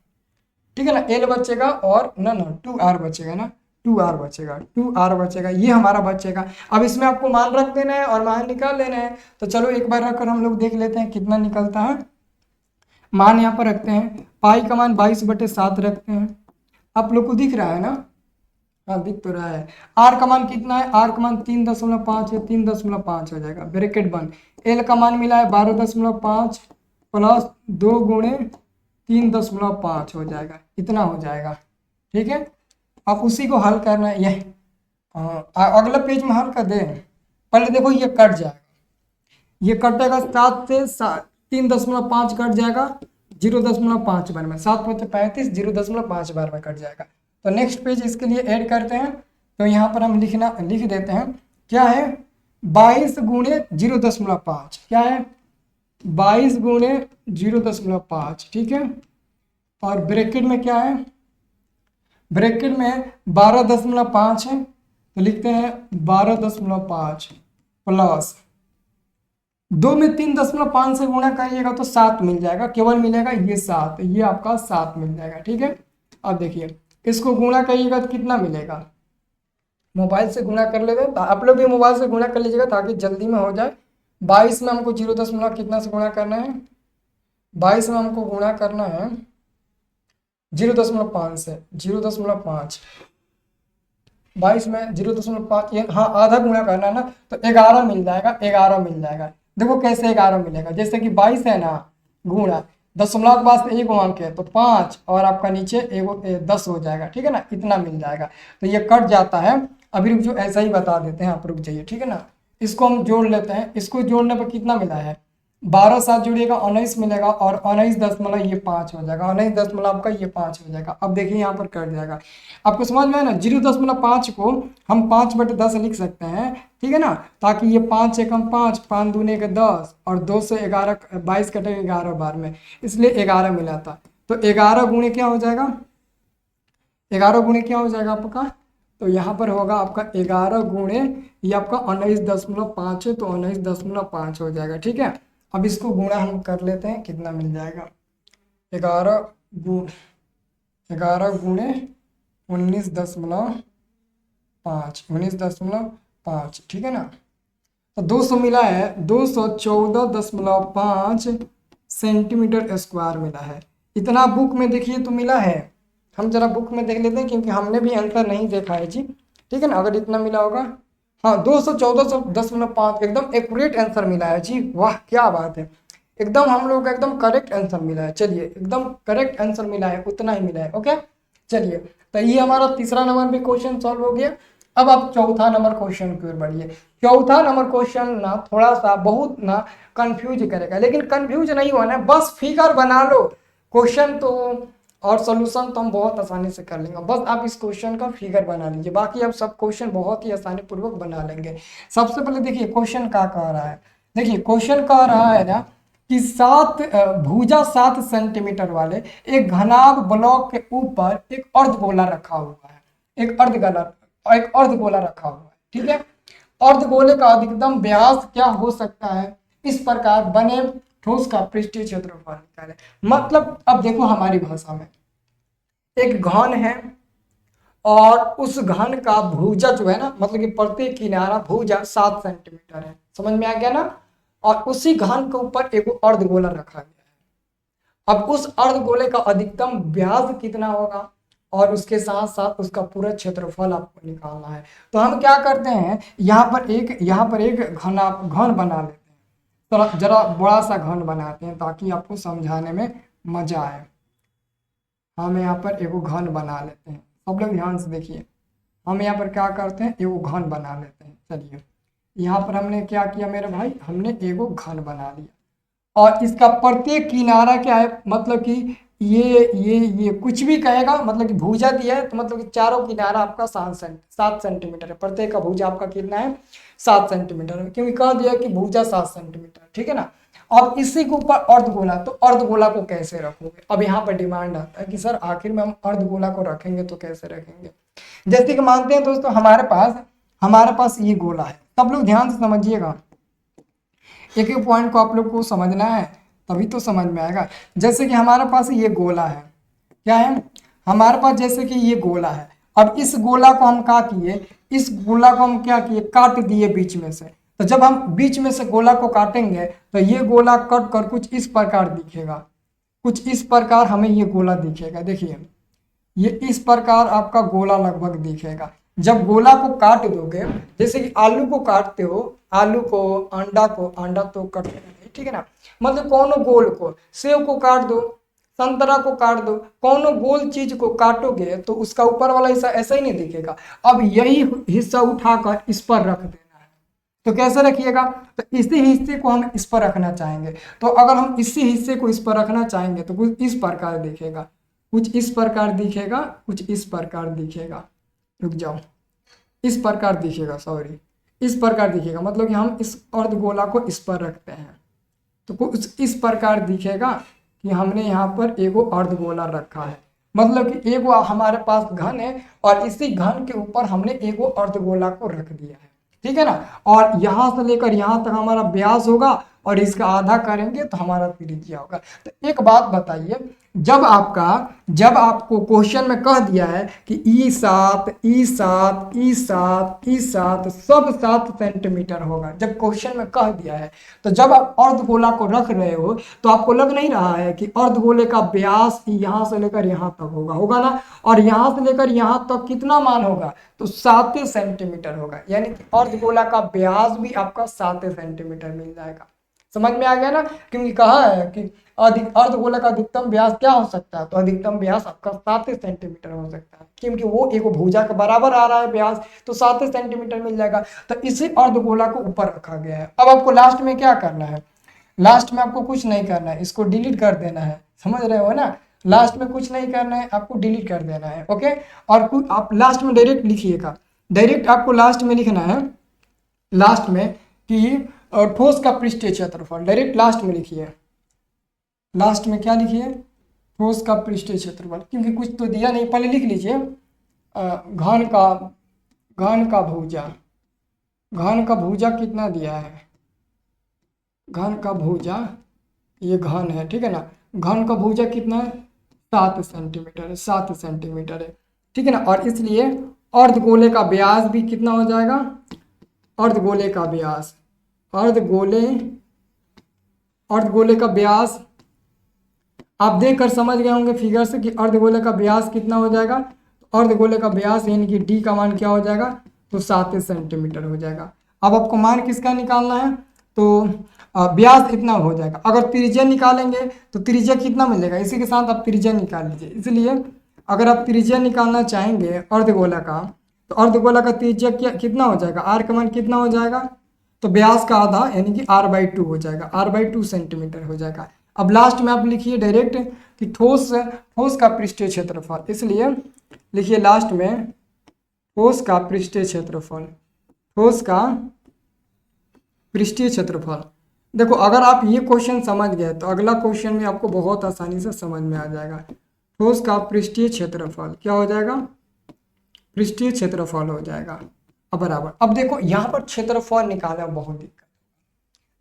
ठीक है ना, एल बचेगा और ना 2 आर बचेगा ना, 2 आर बचेगा, ये हमारा बचेगा। अब इसमें आपको मान रख देना है और मान निकाल लेना है, तो चलो एक बार रखकर हम लोग देख लेते हैं कितना निकलता है। मान यहाँ पर रखते हैं, पाई का मान 22/7 रखते हैं, आप लोग को दिख रहा है ना, हाँ दिख तो रहा है। आर का मान कितना है, आर का मान 3.5 है, 3.5 हो जाएगा, ब्रैकेट बंद। एल का मान मिला है 12.5 प्लस 2 गुणे 3.5 हो जाएगा, इतना हो जाएगा, ठीक है। अब उसी को हल करना है, यह अगला पेज में हल कर दे, पहले देखो ये कट जाएगा, ये कटेगा 7 से 3.5 कट जाएगा, 0.5 बार में 7 × 35 0.5 बार में कट जाएगा। तो नेक्स्ट पेज इसके लिए ऐड करते हैं, तो यहाँ पर हम लिख देते हैं क्या है 22 गुणे 0.5, क्या है 22 गुणे 0.5, ठीक है। और ब्रैकेट में क्या है, ब्रैकेट में 12.5 है, तो लिखते हैं 12.5 प्लस 2 में 3.5 से गुणा करिएगा तो 7 मिल जाएगा, केवल मिलेगा ये 7, ये आपका 7 मिल जाएगा, ठीक है। अब देखिए इसको गुणा करिएगा तो कितना मिलेगा, मोबाइल से गुणा कर लेते हैं, आप लोग भी मोबाइल से गुणा कर लीजिएगा ताकि जल्दी में हो जाए। 22 में हमको 0., कितना से गुणा करना है, 22 में हमको गुणा करना है 0.5 से, 0.5, 22 में 0.5, हाँ आधा गुणा करना है ना, तो 11 मिल जाएगा, 11 मिल जाएगा। देखो कैसे 11 मिलेगा, जैसे कि 22 है ना, गुणा दशमलव के बाद एक अंक है तो 5 और आपका नीचे 10 हो जाएगा, ठीक है ना, इतना मिल जाएगा। तो ये कट जाता है। अभी रुक जो ऐसा ही बता देते हैं, आप रुक जाइए, ठीक है ना। इसको हम जोड़ लेते हैं, इसको जोड़ने पर कितना मिला है, 12 साथ जोड़िएगा 19 मिलेगा, और 19.5 हो जाएगा, 19 आपका ये 5 हो जाएगा। अब देखिए यहाँ पर कट जाएगा, आपको समझ में है ना। 0.5 को हम 5/10 लिख सकते हैं, ठीक है ना, ताकि ये 5 एकम 5, 5 दूने के 10, और 2 से 11, 22 कटेगा 11 बार में, इसलिए 11 मिला था। तो 11 गुणे क्या हो जाएगा, 11 गुणे क्या हो जाएगा आपका, तो यहाँ पर होगा आपका 11 गुणे ये आपका 19.5 है, तो 19.5 हो जाएगा, ठीक है। अब इसको गुणा हम कर लेते हैं, कितना मिल जाएगा, 11 गुणे 19.5, ठीक है ना। तो 200 मिला है, 214.5 सेंटीमीटर स्क्वायर मिला है। इतना बुक में देखिए तो मिला है, हम जरा बुक में देख लेते हैं क्योंकि हमने भी आंसर नहीं देखा है जी, ठीक है ना। अगर इतना मिला होगा, हाँ 214.5 एकदम एक्यूरेट आंसर मिला है जी, वाह क्या बात है, एकदम हम लोग का एकदम करेक्ट आंसर मिला है। चलिए एकदम करेक्ट आंसर मिला है, उतना ही मिला है, ओके। चलिए तो ये हमारा तीसरा नंबर पे क्वेश्चन सॉल्व हो गया। अब आप चौथा नंबर क्वेश्चन की ओर बढ़िए। चौथा नंबर क्वेश्चन ना थोड़ा सा बहुत ना कंफ्यूज करेगा, लेकिन कंफ्यूज नहीं होना है, बस फिगर बना लो। क्वेश्चन तो और सोल्यूशन तो हम बहुत आसानी से कर लेंगे, बस आप इस क्वेश्चन का फिगर बना लीजिए, बाकी आप सब क्वेश्चन बहुत ही आसानी पूर्वक बना लेंगे। सबसे पहले देखिए क्वेश्चन क्या कह रहा है, देखिए क्वेश्चन कह रहा है ना कि भुजा 7 सेंटीमीटर वाले एक घनाभ ब्लॉक के ऊपर एक अर्धगोला रखा हुआ है, एक अर्धगोला रखा हुआ है, ठीक है। अर्धगोले का अधिकतम व्यास क्या हो सकता है, इस प्रकार बने ठोस का पृष्ठीय क्षेत्रफल निकाले। मतलब अब देखो हमारी भाषा में एक घन है और उस घन का भुजा जो है ना, मतलब कि प्रत्येक किनारा भुजा 7 सेंटीमीटर है, समझ में आ गया ना। और उसी घन के ऊपर एक अर्धगोला रखा गया है। अब उस अर्धगोले का अधिकतम व्यास कितना होगा और उसके साथ साथ उसका पूरा क्षेत्रफल आपको निकालना है। तो हम क्या करते हैं, यहाँ पर एक घन बना लेते हैं, तो जरा बड़ा सा घन बनाते हैं ताकि आपको समझाने में मजा आए। हम यहाँ पर एगो घन बना लेते हैं, सब लोग ध्यान से देखिए। हम यहाँ पर क्या करते हैं, एगो घन बना लेते हैं। चलिए यहाँ पर हमने क्या किया मेरे भाई, हमने एगो घन बना लिया और इसका प्रत्येक किनारा क्या है, मतलब कि ये कुछ भी कहेगा, मतलब कि भुजा दिया है तो मतलब कि चारों किनारा आपका 7 सेंटीमीटर है, प्रत्येक का भुजा आपका कितना है 7 सेंटीमीटर है, क्योंकि कह दिया कि भुजा 7 सेंटीमीटर, ठीक है ना। अब इसी के ऊपर अर्धगोला, तो अर्धगोला को कैसे रखोगे, अब यहाँ पर डिमांड आता है कि सर आखिर में हम अर्धगोला को रखेंगे तो कैसे रखेंगे। जैसे कि मानते हैं दोस्तों हमारे पास ये गोला है, सब लोग ध्यान से समझिएगा, एक एक पॉइंट को आप लोग को समझना है तभी तो समझ में आएगा। जैसे कि हमारे पास ये गोला है, क्या है हमारे पास, जैसे कि ये गोला है। अब इस गोला को हम क्या किए, इस गोला को हम क्या किए, काट दिए बीच में से। तो जब हम बीच में से गोला को काटेंगे तो ये गोला कट कर कुछ इस प्रकार दिखेगा, कुछ इस प्रकार हमें ये गोला दिखेगा। देखिए ये इस प्रकार आपका गोला लगभग दिखेगा। जब गोला को काट दोगे, जैसे कि आलू को काटते हो, आलू को, अंडा तो कट, ठीक है ना, मतलब कोनो गोल को, सेव को काट दो, संतरा को काट दो, कोनो गोल चीज को काटोगे तो उसका ऊपर वाला हिस्सा ऐसा ही नहीं दिखेगा। अब यही हिस्सा उठाकर इस पर रख देना है, तो कैसे रखिएगा, तो इसी हिस्से को हम इस पर रखना चाहेंगे। तो अगर हम इसी हिस्से को इस पर रखना चाहेंगे तो कुछ इस प्रकार दिखेगा, कुछ इस प्रकार दिखेगा, कुछ इस प्रकार दिखेगा, रुक जाओ, इस प्रकार दिखेगा, सॉरी इस प्रकार दिखेगा, मतलब कि हम इस अर्धगोला को इस पर रखते हैं तो कुछ इस प्रकार दिखेगा कि हमने यहाँ पर एगो अर्धगोला रखा है, मतलब कि एगो हमारे पास घन है और इसी घन के ऊपर हमने एगो अर्धगोला को रख दिया है, ठीक है ना। और यहाँ से लेकर यहाँ तक हमारा व्यास होगा और इसका आधा करेंगे तो हमारा त्रिज्या होगा। तो एक बात बताइए, जब आपको क्वेश्चन में कह दिया है कि ई7 ई7 ई7 ई7 सब 7 सेंटीमीटर होगा, जब क्वेश्चन में कह दिया है, तो जब आप अर्धगोला को रख रहे हो तो आपको लग नहीं रहा है कि अर्धगोले का व्यास यहाँ से लेकर यहाँ तक होगा ना, और यहाँ से लेकर यहाँ तक कितना मान होगा, तो 7 सेंटीमीटर होगा, यानी कि अर्धगोला का व्यास भी आपका 7 सेंटीमीटर मिल जाएगा। समझ में आ गया ना, क्योंकि कहा है कि अर्धगोला का अधिकतम व्यास क्या हो सकता है, तो अधिकतम व्यास आपका 7 सेंटीमीटर हो सकता है, क्योंकि वो एक भुजा के बराबर आ रहा है व्यास, तो 7 सेंटीमीटर मिल जाएगा। तो इसी अर्धगोला को ऊपर रखा गया है। अब आपको लास्ट में क्या करना है, लास्ट में आपको कुछ नहीं करना है, इसको डिलीट कर देना है, समझ रहे हो ना, लास्ट में कुछ नहीं करना है, आपको डिलीट कर देना है। ओके, और कुछ आप लास्ट में डायरेक्ट लिखिएगा, डायरेक्ट आपको लास्ट में लिखना है, लास्ट में कि ठोस का पृष्ठीय क्षेत्रफल, डायरेक्ट लास्ट में लिखिए, लास्ट में क्या लिखिए, ठोस का पृष्ठीय क्षेत्रफल, क्योंकि कुछ तो दिया नहीं, पहले लिख लीजिए घन का भुजा, घन का भुजा कितना दिया है, घन का भुजा ये घन है, ठीक है ना, घन का भुजा कितना है, 7 सेंटीमीटर है, 7 सेंटीमीटर है, ठीक है ना। और इसलिए अर्धगोले का व्यास भी कितना हो जाएगा, अर्धगोले का व्यास, अर्धगोले का व्यास आप देखकर समझ गए होंगे फिगर से कि अर्धगोले का व्यास कितना हो जाएगा, अर्धगोले का व्यास यानी कि डी का मान क्या हो जाएगा, तो 7 सेंटीमीटर हो जाएगा। अब आपको मान किसका निकालना है, तो व्यास इतना हो जाएगा। अगर त्रिज्या निकालेंगे तो त्रिज्या कितना मिलेगा, इसी के साथ आप त्रिज्या निकाल लीजिए। इसलिए अगर आप त्रिज्या निकालना चाहेंगे अर्धगोला का, तो अर्धगोला का त्रिज्या कितना हो जाएगा, आर का मान कितना हो जाएगा, तो व्यास का आधा यानी कि r/2 हो जाएगा, r/2 सेंटीमीटर हो जाएगा। अब लास्ट में आप लिखिए डायरेक्ट कि ठोस का पृष्ठीय क्षेत्रफल, इसलिए लिखिए लास्ट में ठोस का पृष्ठीय क्षेत्रफल, ठोस का पृष्ठीय क्षेत्रफल। देखो अगर आप ये क्वेश्चन समझ गए तो अगला क्वेश्चन में आपको बहुत आसानी से समझ में आ जाएगा। ठोस का पृष्ठीय क्षेत्रफल क्या हो जाएगा, पृष्ठीय क्षेत्रफल हो जाएगा। अब बराबर, अब देखो यहाँ पर क्षेत्रफल निकालना बहुत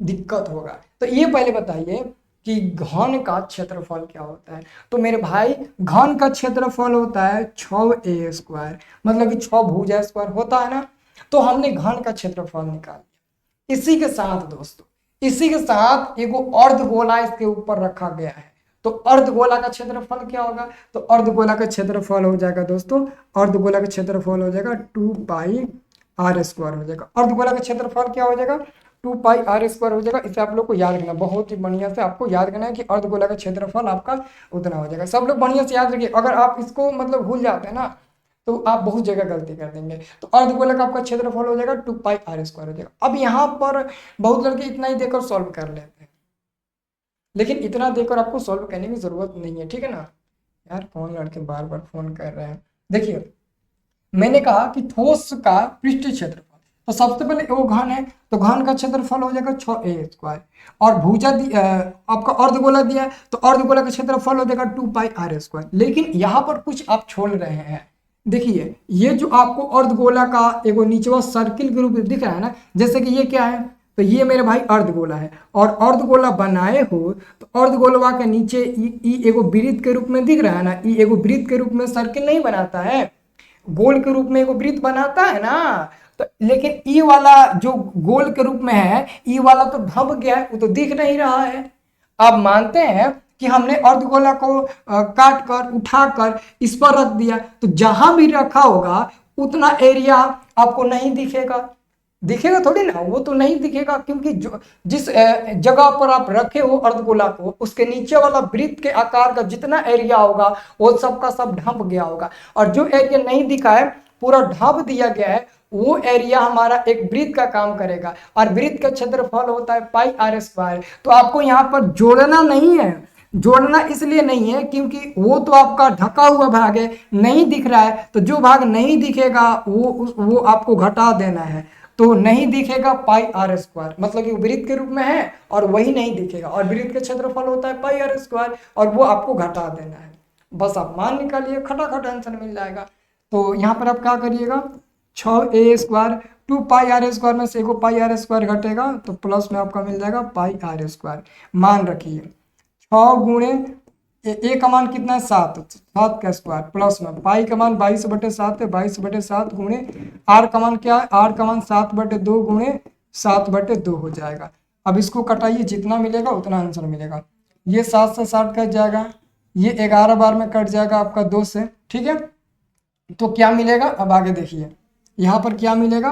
दिक्कत होगा, तो ये पहले बताइए कि घन का क्षेत्रफल क्या होता है। तो मेरे भाई घन का क्षेत्रफल होता है 6a², मतलब कि 6 भुजा स्क्वायर होता है ना, तो हमने घन का क्षेत्रफल निकाल लिया। इसी के साथ दोस्तों, इसी के साथ एगो अर्धगोला इसके ऊपर रखा गया है, तो अर्धगोला का क्षेत्रफल क्या होगा, तो अर्धगोला का क्षेत्रफल हो जाएगा दोस्तों, अर्धगोला का क्षेत्रफल हो जाएगा 2πr² हो जाएगा। अर्धगोला का क्षेत्रफल क्या हो जाएगा, 2πr² हो जाएगा। इसे आप लोग को याद रखना, बहुत ही बढ़िया से आपको याद करना है कि अर्धगोला का क्षेत्रफल आपका उतना हो जाएगा। सब लोग बढ़िया से याद रखिए, अगर आप इसको मतलब भूल जाते हैं ना तो आप बहुत जगह गलती कर देंगे। तो अर्धगोला का आपका क्षेत्रफल हो जाएगा 2πr² हो जाएगा। अब यहाँ पर बहुत लड़के इतना ही देकर सॉल्व कर लेते हैं, लेकिन इतना देकर आपको सॉल्व करने की जरूरत नहीं है, ठीक है ना। यार कौन लड़के बार बार फोन कर रहे हैं। देखिए मैंने कहा कि ठोस का पृष्ठीय क्षेत्रफल, तो सबसे पहले वो घन है, तो घन का क्षेत्रफल हो जाएगा 6a², और भुजा आपका अर्धगोला दिया है, तो अर्धगोला का क्षेत्रफल हो जाएगा 2πr²। लेकिन यहाँ पर कुछ आप छोड़ रहे हैं। देखिए ये जो आपको अर्धगोला का एगो नीचवा सर्किल के रूप में दिख रहा है ना, जैसे कि ये क्या है, तो ये मेरे भाई अर्धगोला है, और अर्धगोला बनाए हो तो अर्धगोलवा के नीचे ई एगो वृत्त के रूप में दिख रहा है ना, ई एगो वृत्त के रूप में सर्किल नहीं बनाता है, गोल के रूप में एगो वृत्त बनाता है ना, तो लेकिन ई वाला जो गोल के रूप में है, ई वाला तो ढब गया है, वो तो दिख नहीं रहा है। आप मानते हैं कि हमने अर्धगोला को काट कर उठा कर इस पर रख दिया, तो जहां भी रखा होगा उतना एरिया आपको नहीं दिखेगा, दिखेगा थोड़ी ना, वो तो नहीं दिखेगा, क्योंकि जो जिस जगह पर आप रखे हो अर्धगोला को, उसके नीचे वाला वृत्त के आकार का जितना एरिया होगा वो सब का सब ढक गया होगा, और जो एरिया नहीं दिखा है पूरा ढक दिया गया है, वो एरिया हमारा एक वृत्त का काम करेगा, और वृत्त का क्षेत्रफल होता है πr²। तो आपको यहाँ पर जोड़ना नहीं है, जोड़ना इसलिए नहीं है क्योंकि वो तो आपका ढका हुआ भाग है, नहीं दिख रहा है, तो जो भाग नहीं दिखेगा वो आपको घटा देना है, तो नहीं दिखेगा πr², मतलब कि वृत्त के रूप में है और वही नहीं दिखेगा, और वृत्त का क्षेत्रफल होता है πr² और वो आपको घटा देना है। बस आप मान निकालिए, खटाखट आंसर मिल जाएगा। तो यहाँ पर आप क्या करिएगा, 6a², 2πr² में से एगो πr² घटेगा तो प्लस में आपका मिल जाएगा πr²। मान रखिए 6 × ए का मान कितना है 7, 7 का स्क्वायर प्लस में पाई का मान 22/7 है, 22/7 गुणे आर का मान क्या है, आर का मान 7/2 गुणे 7/2 हो जाएगा। अब इसको कटाइए, जितना मिलेगा उतना आंसर मिलेगा। ये 7 से 60 कट जाएगा, ये 11 बार में कट जाएगा आपका 2 से, ठीक है। तो क्या मिलेगा, अब आगे देखिए यहाँ पर क्या मिलेगा,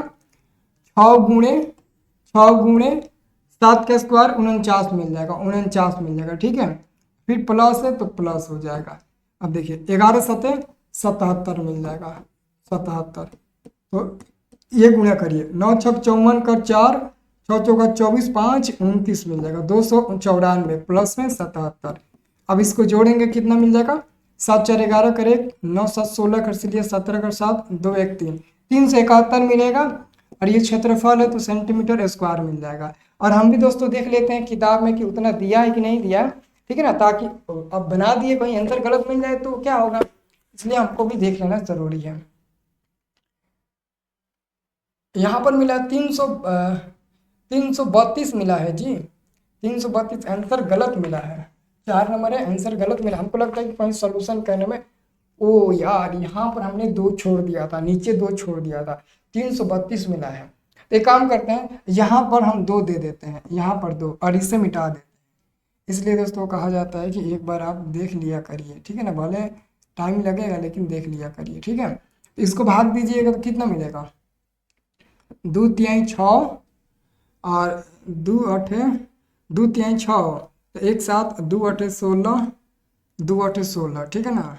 6 गुणे 7 का स्क्वायर 49 मिल जाएगा, 49 मिल जाएगा, ठीक है। फिर प्लस है तो प्लस हो जाएगा। अब देखिए 11 7 77 मिल जाएगा, 77। तो ये गुणा करिए, 9 6 54 कर 4, 6 चौका 24, 5 29 मिल जाएगा, 294 प्लस में 77। अब इसको जोड़ेंगे कितना मिल जाएगा, 7 4 11 कर 1, 9 7 16 कर लिए 17 कर 7, 2 1 3, 371 मिलेगा। और ये क्षेत्रफल है तो सेंटीमीटर स्क्वायर मिल जाएगा। और हम भी दोस्तों देख लेते हैं किताब में कि उतना दिया है कि नहीं दिया, ठीक है ना, ताकि अब बना दिए कहीं आंसर गलत मिल जाए तो क्या होगा, इसलिए हमको भी देख लेना जरूरी है। यहाँ पर मिला 332 मिला है जी, 332 आंसर गलत मिला है, 4 नंबर है, आंसर गलत मिला। हमको लगता है कि कहीं सॉल्यूशन करने में, ओ यार यहाँ पर हमने 2 छोड़ दिया था, नीचे 2 छोड़ दिया था, 332 मिला है। तो एक काम करते हैं, यहाँ पर हम 2 दे देते हैं, यहाँ पर 2 और इसे मिटा देते हैं। इसलिए दोस्तों कहा जाता है कि एक बार आप देख लिया करिए, ठीक है ना, भले टाइम लगेगा लेकिन देख लिया करिए, ठीक है। तो इसको भाग दीजिएगा तो कितना मिलेगा, 2 तिहाई 6 और 2 8 2 तिहाई 6, तो एक साथ 2 8 16, 2 8 16, ठीक है ना,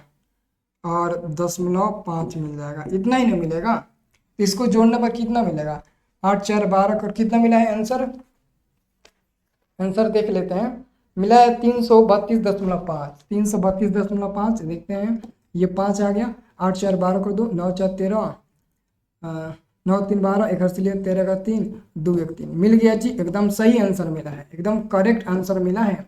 और 0.5 मिल जाएगा, इतना ही नहीं मिलेगा। तो इसको जोड़ने पर कितना मिलेगा, 8 4 12 कर कितना मिला है आंसर, आंसर देख लेते हैं, मिला है 332.5, 332.5 देखते हैं, ये 5 आ गया, 8 4 12 को 2, 9 4 13, 9 3 12, 1 से लिए 13 का 3, 2 1 3 मिल गया जी, एकदम सही आंसर मिला है, एकदम करेक्ट आंसर मिला है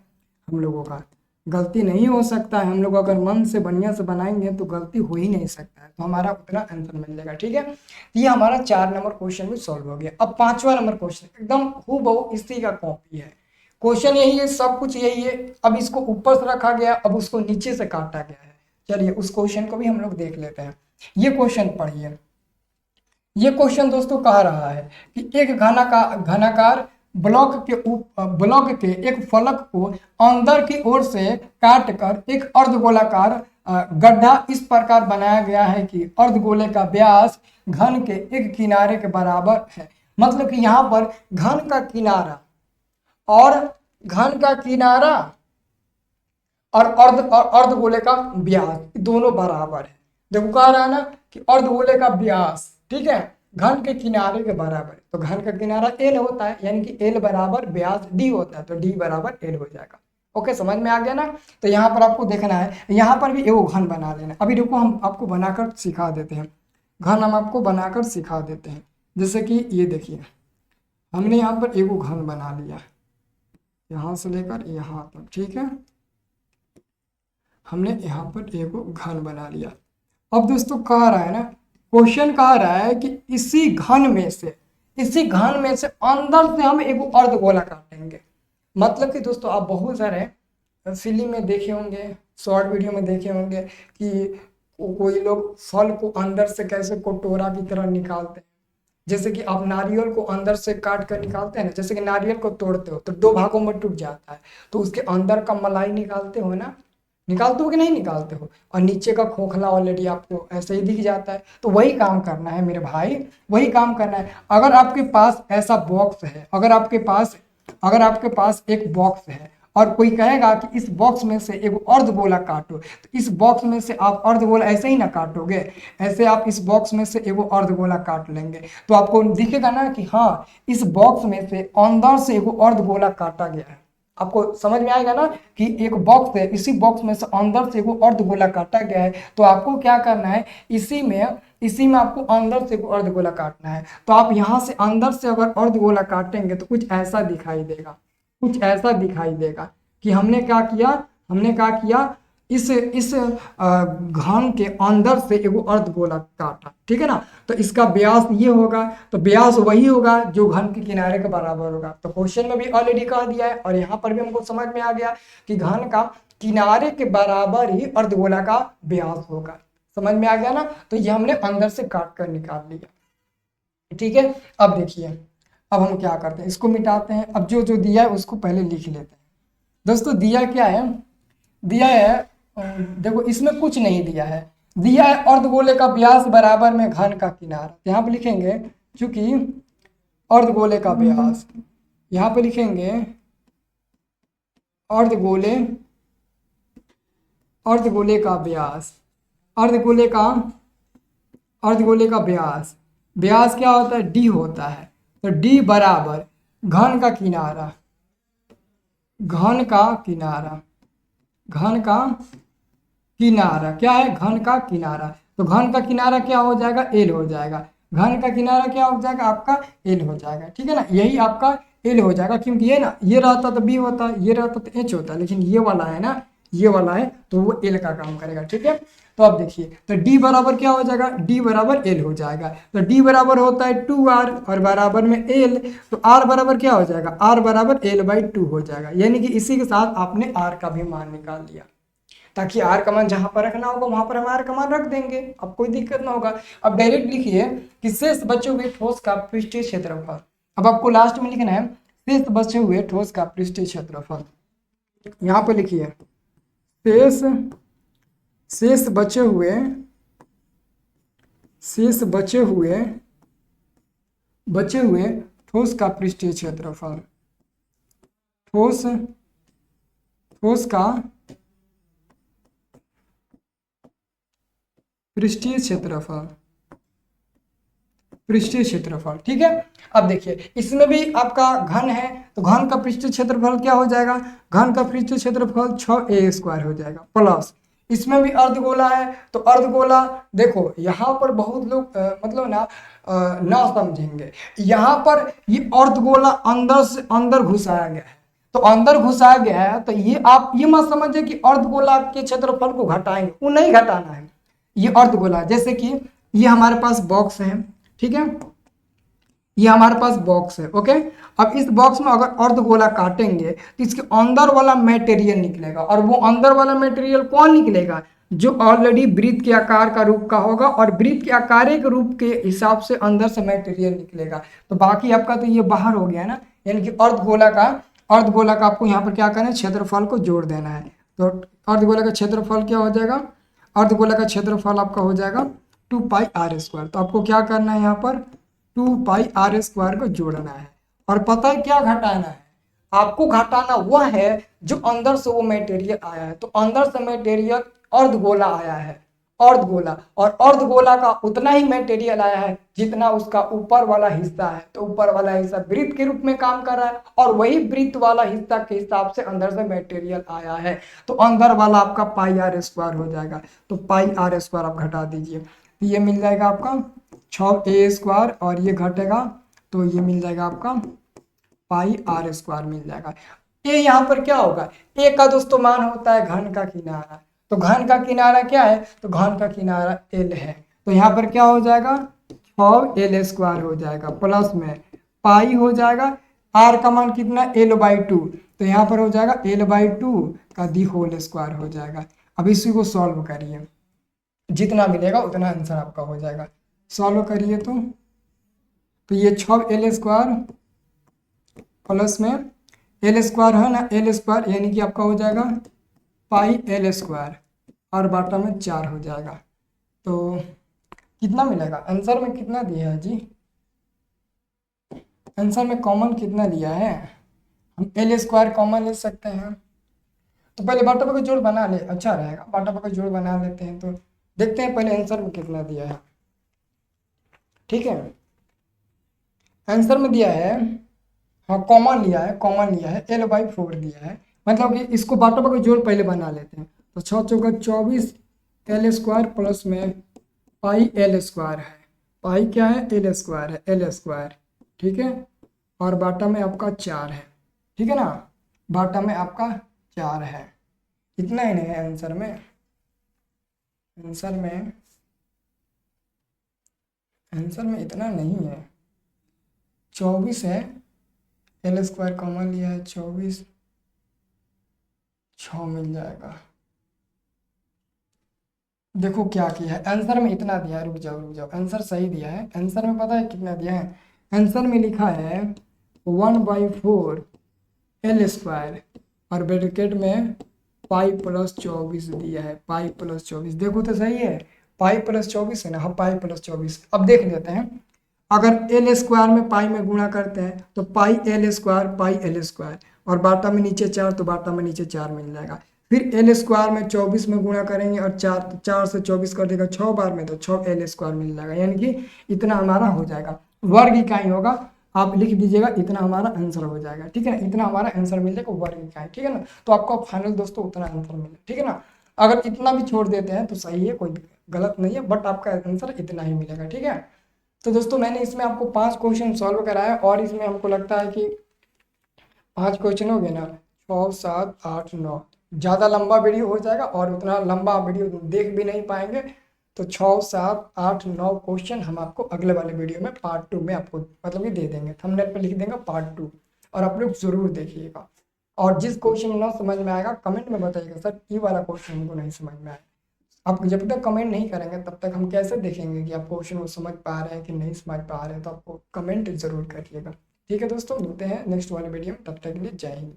हम लोगों का। गलती नहीं हो सकता है, हम लोग अगर मन से बढ़िया से बनाएंगे तो गलती हो ही नहीं सकता है, तो हमारा उतना आंसर मिल जाएगा, ठीक है। तो ये हमारा 4 नंबर क्वेश्चन भी सॉल्व हो गया। अब 5वां नंबर क्वेश्चन एकदम हूबहू इसी का कॉपी है, क्वेश्चन यही है, सब कुछ यही है। अब इसको ऊपर से रखा गया, अब उसको नीचे से काटा गया है। चलिए उस क्वेश्चन को भी हम लोग देख लेते हैं। ये क्वेश्चन पढ़िए, ये क्वेश्चन दोस्तों कह रहा है कि एक घनाकार ब्लॉक के एक फलक को अंदर की ओर से काट कर एक अर्धगोलाकार गड्ढा इस प्रकार बनाया गया है कि अर्धगोले का व्यास घन के एक किनारे के बराबर है। मतलब कि यहाँ पर घन का किनारा और अर्धगोले का व्यास दोनों बराबर है। देखो कह रहा है ना कि अर्धगोले का व्यास, ठीक है, घन के किनारे के बराबर है। तो घन का किनारा एल होता है, यानी कि एल बराबर व्यास डी होता है, तो डी बराबर एल हो जाएगा। ओके, समझ में आ गया ना। तो यहाँ पर आपको देखना है, यहाँ पर भी एगो घन बना लेना। अभी देखो हम आपको बनाकर सिखा देते हैं, घन हम आपको बनाकर सिखा देते हैं। जैसे कि ये देखिए, हमने यहाँ पर एगो घन बना लिया, यहाँ से लेकर यहाँ तक, ठीक है, हमने यहाँ पर एगो घन बना लिया। अब दोस्तों कह रहा है ना, क्वेश्चन कह रहा है कि इसी घन में से अंदर से हम एगो अर्धगोला काटेंगे। मतलब कि दोस्तों आप बहुत सारे फिल्म में देखे होंगे, शॉर्ट वीडियो में देखे होंगे कि कोई लोग फल को अंदर से कैसे कटोरा की तरह निकालते हैं। जैसे कि आप नारियल को अंदर से काट कर निकालते हैं ना, जैसे कि नारियल को तोड़ते हो तो 2 भागों में टूट जाता है, तो उसके अंदर का मलाई निकालते हो ना, निकालते हो कि नहीं निकालते हो, और नीचे का खोखला ऑलरेडी आपको ऐसे ही दिख जाता है। तो वही काम करना है मेरे भाई, वही काम करना है। अगर आपके पास ऐसा बॉक्स है, अगर आपके पास एक बॉक्स है और कोई कहेगा कि इस बॉक्स में से एक अर्धगोला काटो, तो इस बॉक्स में से आप अर्धगोला ऐसे ही ना काटोगे, ऐसे आप इस बॉक्स में से एक अर्धगोला काट लेंगे तो आपको दिखेगा ना कि हाँ इस बॉक्स में से अंदर से एक अर्धगोला काटा गया है। आपको समझ में आएगा ना कि एक बॉक्स है, इसी बॉक्स में से अंदर से एक अर्धगोला काटा गया है। तो आपको क्या करना है, इसी में आपको अंदर से अर्धगोला काटना है। तो आप यहाँ से अंदर से अगर अर्धगोला काटेंगे तो कुछ ऐसा दिखाई देगा कि हमने क्या किया, इस घन के अंदर से एगो अर्धगोला काटा, ठीक है ना। तो इसका व्यास ये होगा, तो व्यास वही होगा जो घन के किनारे के बराबर होगा। तो क्वेश्चन में भी ऑलरेडी कह दिया है और यहाँ पर भी हमको समझ में आ गया कि घन का किनारे के बराबर ही अर्धगोला का व्यास होगा। समझ में आ गया ना? तो ये हमने अंदर से काट कर निकाल लिया। ठीक है, अब देखिए, अब हम क्या करते हैं, इसको मिटाते हैं। अब जो जो दिया है उसको पहले लिख लेते हैं। दोस्तों दिया क्या है, दिया है देखो इसमें कुछ नहीं दिया है, दिया है अर्धगोले का व्यास बराबर में घन का किनारा। तो यहाँ पे लिखेंगे चूंकि अर्धगोले का व्यास, यहाँ पे लिखेंगे अर्धगोले, अर्धगोले का व्यास, अर्धगोले का, अर्धगोले का व्यास, व्यास क्या होता है, डी होता है। तो डी बराबर घन का किनारा, घन का किनारा, घन का किनारा क्या है, घन का किनारा। तो घन का किनारा क्या हो जाएगा, एल हो जाएगा। घन का किनारा क्या हो जाएगा आपका, एल हो जाएगा। ठीक है ना, यही आपका एल हो जाएगा, क्योंकि ये ना, ये रहता तो बी होता, ये रहता तो एच होता, लेकिन ये वाला है ना, ये वाला है तो वो एल का काम करेगा। ठीक है, तो अब देखिए, तो डी बराबर क्या हो जाएगा, डी बराबर एल हो जाएगा। तो डी बराबर होता है 2r और बराबर में एल, तो आर बराबर क्या हो जाएगा, आर बराबर एल बाई 2 हो जाएगा। यानी कि इसी के साथ आपने आर का भी मान निकाल लिया, ताकि आर का मान जहां पर रखना होगा वहां पर हम आर का मान रख देंगे, अब कोई दिक्कत ना होगा। अब डायरेक्ट लिखिए कि शेष बचे हुए ठोस का पृष्ठीय क्षेत्रफल। अब आपको लास्ट में लिखना है शेष बचे हुए ठोस का पृष्ठीय क्षेत्रफल। यहाँ पे लिखिए शेष, शेष बचे हुए, शेष बचे हुए, बचे हुए ठोस का पृष्ठीय क्षेत्रफल, ठोस, ठोस का पृष्ठीय क्षेत्रफल, पृष्ठीय क्षेत्रफल। ठीक है, अब देखिए इसमें भी आपका घन है, तो घन का पृष्ठीय क्षेत्रफल क्या हो जाएगा, घन का पृष्ठीय क्षेत्रफल 6a² हो जाएगा, प्लस इसमें भी अर्धगोला है, तो अर्धगोला देखो यहाँ पर बहुत लोग मतलब ना समझेंगे, यहाँ पर ये अर्धगोला अंदर से अंदर घुसाया गया है। तो अंदर घुसाया गया है तो ये आप ये मत समझिए कि अर्धगोला के क्षेत्रफल को घटाएंगे, वो नहीं घटाना है। ये अर्धगोला, जैसे कि ये हमारे पास बॉक्स है, ठीक है, ये हमारे पास बॉक्स है, ओके। अब इस बॉक्स में अगर अर्धगोला काटेंगे तो इसके अंदर वाला मटेरियल निकलेगा, और वो अंदर वाला मटेरियल कौन निकलेगा, जो ऑलरेडी वृत्त के आकार का रूप का होगा, और वृत्त के आकार के रूप के हिसाब से अंदर से मटेरियल निकलेगा। तो बाकी आपका तो ये बाहर हो गया ना, यानी कि अर्धगोला का, अर्धगोला का आपको यहाँ पर क्या करना है, क्षेत्रफल को जोड़ देना है। तो अर्धगोला का क्षेत्रफल क्या हो जाएगा, अर्धगोला का क्षेत्रफल आपका हो जाएगा 2πr²। तो आपको क्या करना है, यहाँ पर 2πr² को जोड़ना है। और पता है क्या घटाना है, आपको घटाना वह है जो अंदर से वो मटेरियल आया है। तो अंदर से मटेरियल अर्धगोला आया है, अर्धगोला, और अर्धगोला का उतना ही मटेरियल आया है जितना उसका ऊपर वाला हिस्सा है। तो ऊपर वाला हिस्सा वृत्त के रूप में काम कर रहा है, और वही वृत्त वाला हिस्सा के हिसाब से अंदर से मटेरियल आया है। तो अंदर वाला आपका πr² हो जाएगा। तो πr² आप घटा दीजिए, तो ये मिल जाएगा आपका 6a², और ये घटेगा तो ये मिल जाएगा आपका πr² मिल जाएगा। ये यहाँ पर क्या होगा, ए का दोस्तों मान होता है घन का किनारा। तो घन का किनारा क्या है, तो घन का किनारा एल है। तो यहाँ पर क्या हो जाएगा, 6l² हो जाएगा, प्लस में पाई हो जाएगा, आर का मान कितना, l/2। तो यहाँ पर हो जाएगा l/2 का दी होल स्क्वायर हो जाएगा। अब इसी को सॉल्व करिए, जितना मिलेगा उतना आंसर आपका हो जाएगा। सॉल्व करिए तो ये 6l² प्लस में l² है ना, l² यानी कि आपका हो जाएगा πl², और बाटा में 4 हो जाएगा। तो कितना मिलेगा, आंसर में कितना दिया है जी, आंसर में कॉमन कितना दिया है, हम l² कॉमन ले सकते हैं। तो पहले बाटा का जोड़ बना ले, अच्छा रहेगा, बाटा का जोड़ बना लेते हैं। तो देखते हैं पहले आंसर में कितना दिया है। ठीक है, आंसर में दिया है, हाँ कॉमन लिया है, कॉमन लिया है, l/4 दिया है। मतलब कि इसको बाटा का जोड़ पहले बना लेते हैं। तो 6 चौका 24 l² प्लस में πl² है, पाई क्या है, l² है, l², ठीक है, और बाटा में आपका 4 है, ठीक है ना, बाटा में आपका 4 है। इतना ही नहीं है आंसर में, आंसर में इतना नहीं है, 24 है, l² कॉमन लिया है 24, 6 मिल जाएगा। देखो क्या किया है, आंसर में इतना दिया है, रुक जाओ रुक जाओ, आंसर सही दिया है। आंसर में पता है कितना दिया है, आंसर में लिखा है 1/4 L² और ब्रैकेट में पाई+24 दिया है, पाई+24। देखो तो सही है, पाई+24 है ना, हाँ पाई+24। अब देख लेते हैं, अगर L² में पाई में गुणा करते हैं तो पाई L² और बाटा में नीचे 4 तो बाटा में नीचे 4 मिल जाएगा। फिर L² में 24 में गुणा करेंगे और 4 से 24 कर देगा 6 बार में तो 6L² मिल जाएगा, यानी कि इतना हमारा हो जाएगा। वर्ग इकाई होगा, आप लिख दीजिएगा, इतना हमारा आंसर हो जाएगा, ठीक है। इतना हमारा आंसर मिल जाएगा वर्ग इकाई, ठीक है ना। तो आपको फाइनल दोस्तों उतना आंसर मिले, ठीक है ना। अगर इतना भी छोड़ देते हैं तो सही है, कोई गलत नहीं है, बट आपका आंसर इतना ही मिलेगा, ठीक है। तो दोस्तों मैंने इसमें आपको 5 क्वेश्चन सॉल्व कराया और इसमें हमको लगता है कि 5 क्वेश्चन हो गए ना, 6 7 8 9, ज़्यादा लंबा वीडियो हो जाएगा और उतना लंबा वीडियो देख भी नहीं पाएंगे। तो 6 7 8 9 क्वेश्चन हम आपको अगले वाले वीडियो में पार्ट 2 में आपको मतलब कि दे देंगे, थंबनेल पे लिख देंगे पार्ट 2, और आप लोग जरूर देखिएगा। और जिस क्वेश्चन ना समझ में आएगा कमेंट में बताइएगा, सर ये वाला क्वेश्चन हमको नहीं समझ में आया। आप जब तक कमेंट नहीं करेंगे तब तक हम कैसे देखेंगे कि आप क्वेश्चन को समझ पा रहे हैं कि नहीं समझ पा रहे हैं। तो आपको कमेंट जरूर करिएगा, ठीक है दोस्तों। मिलते हैं नेक्स्ट वाले वीडियो में, तब तक के लिए जय हिंद।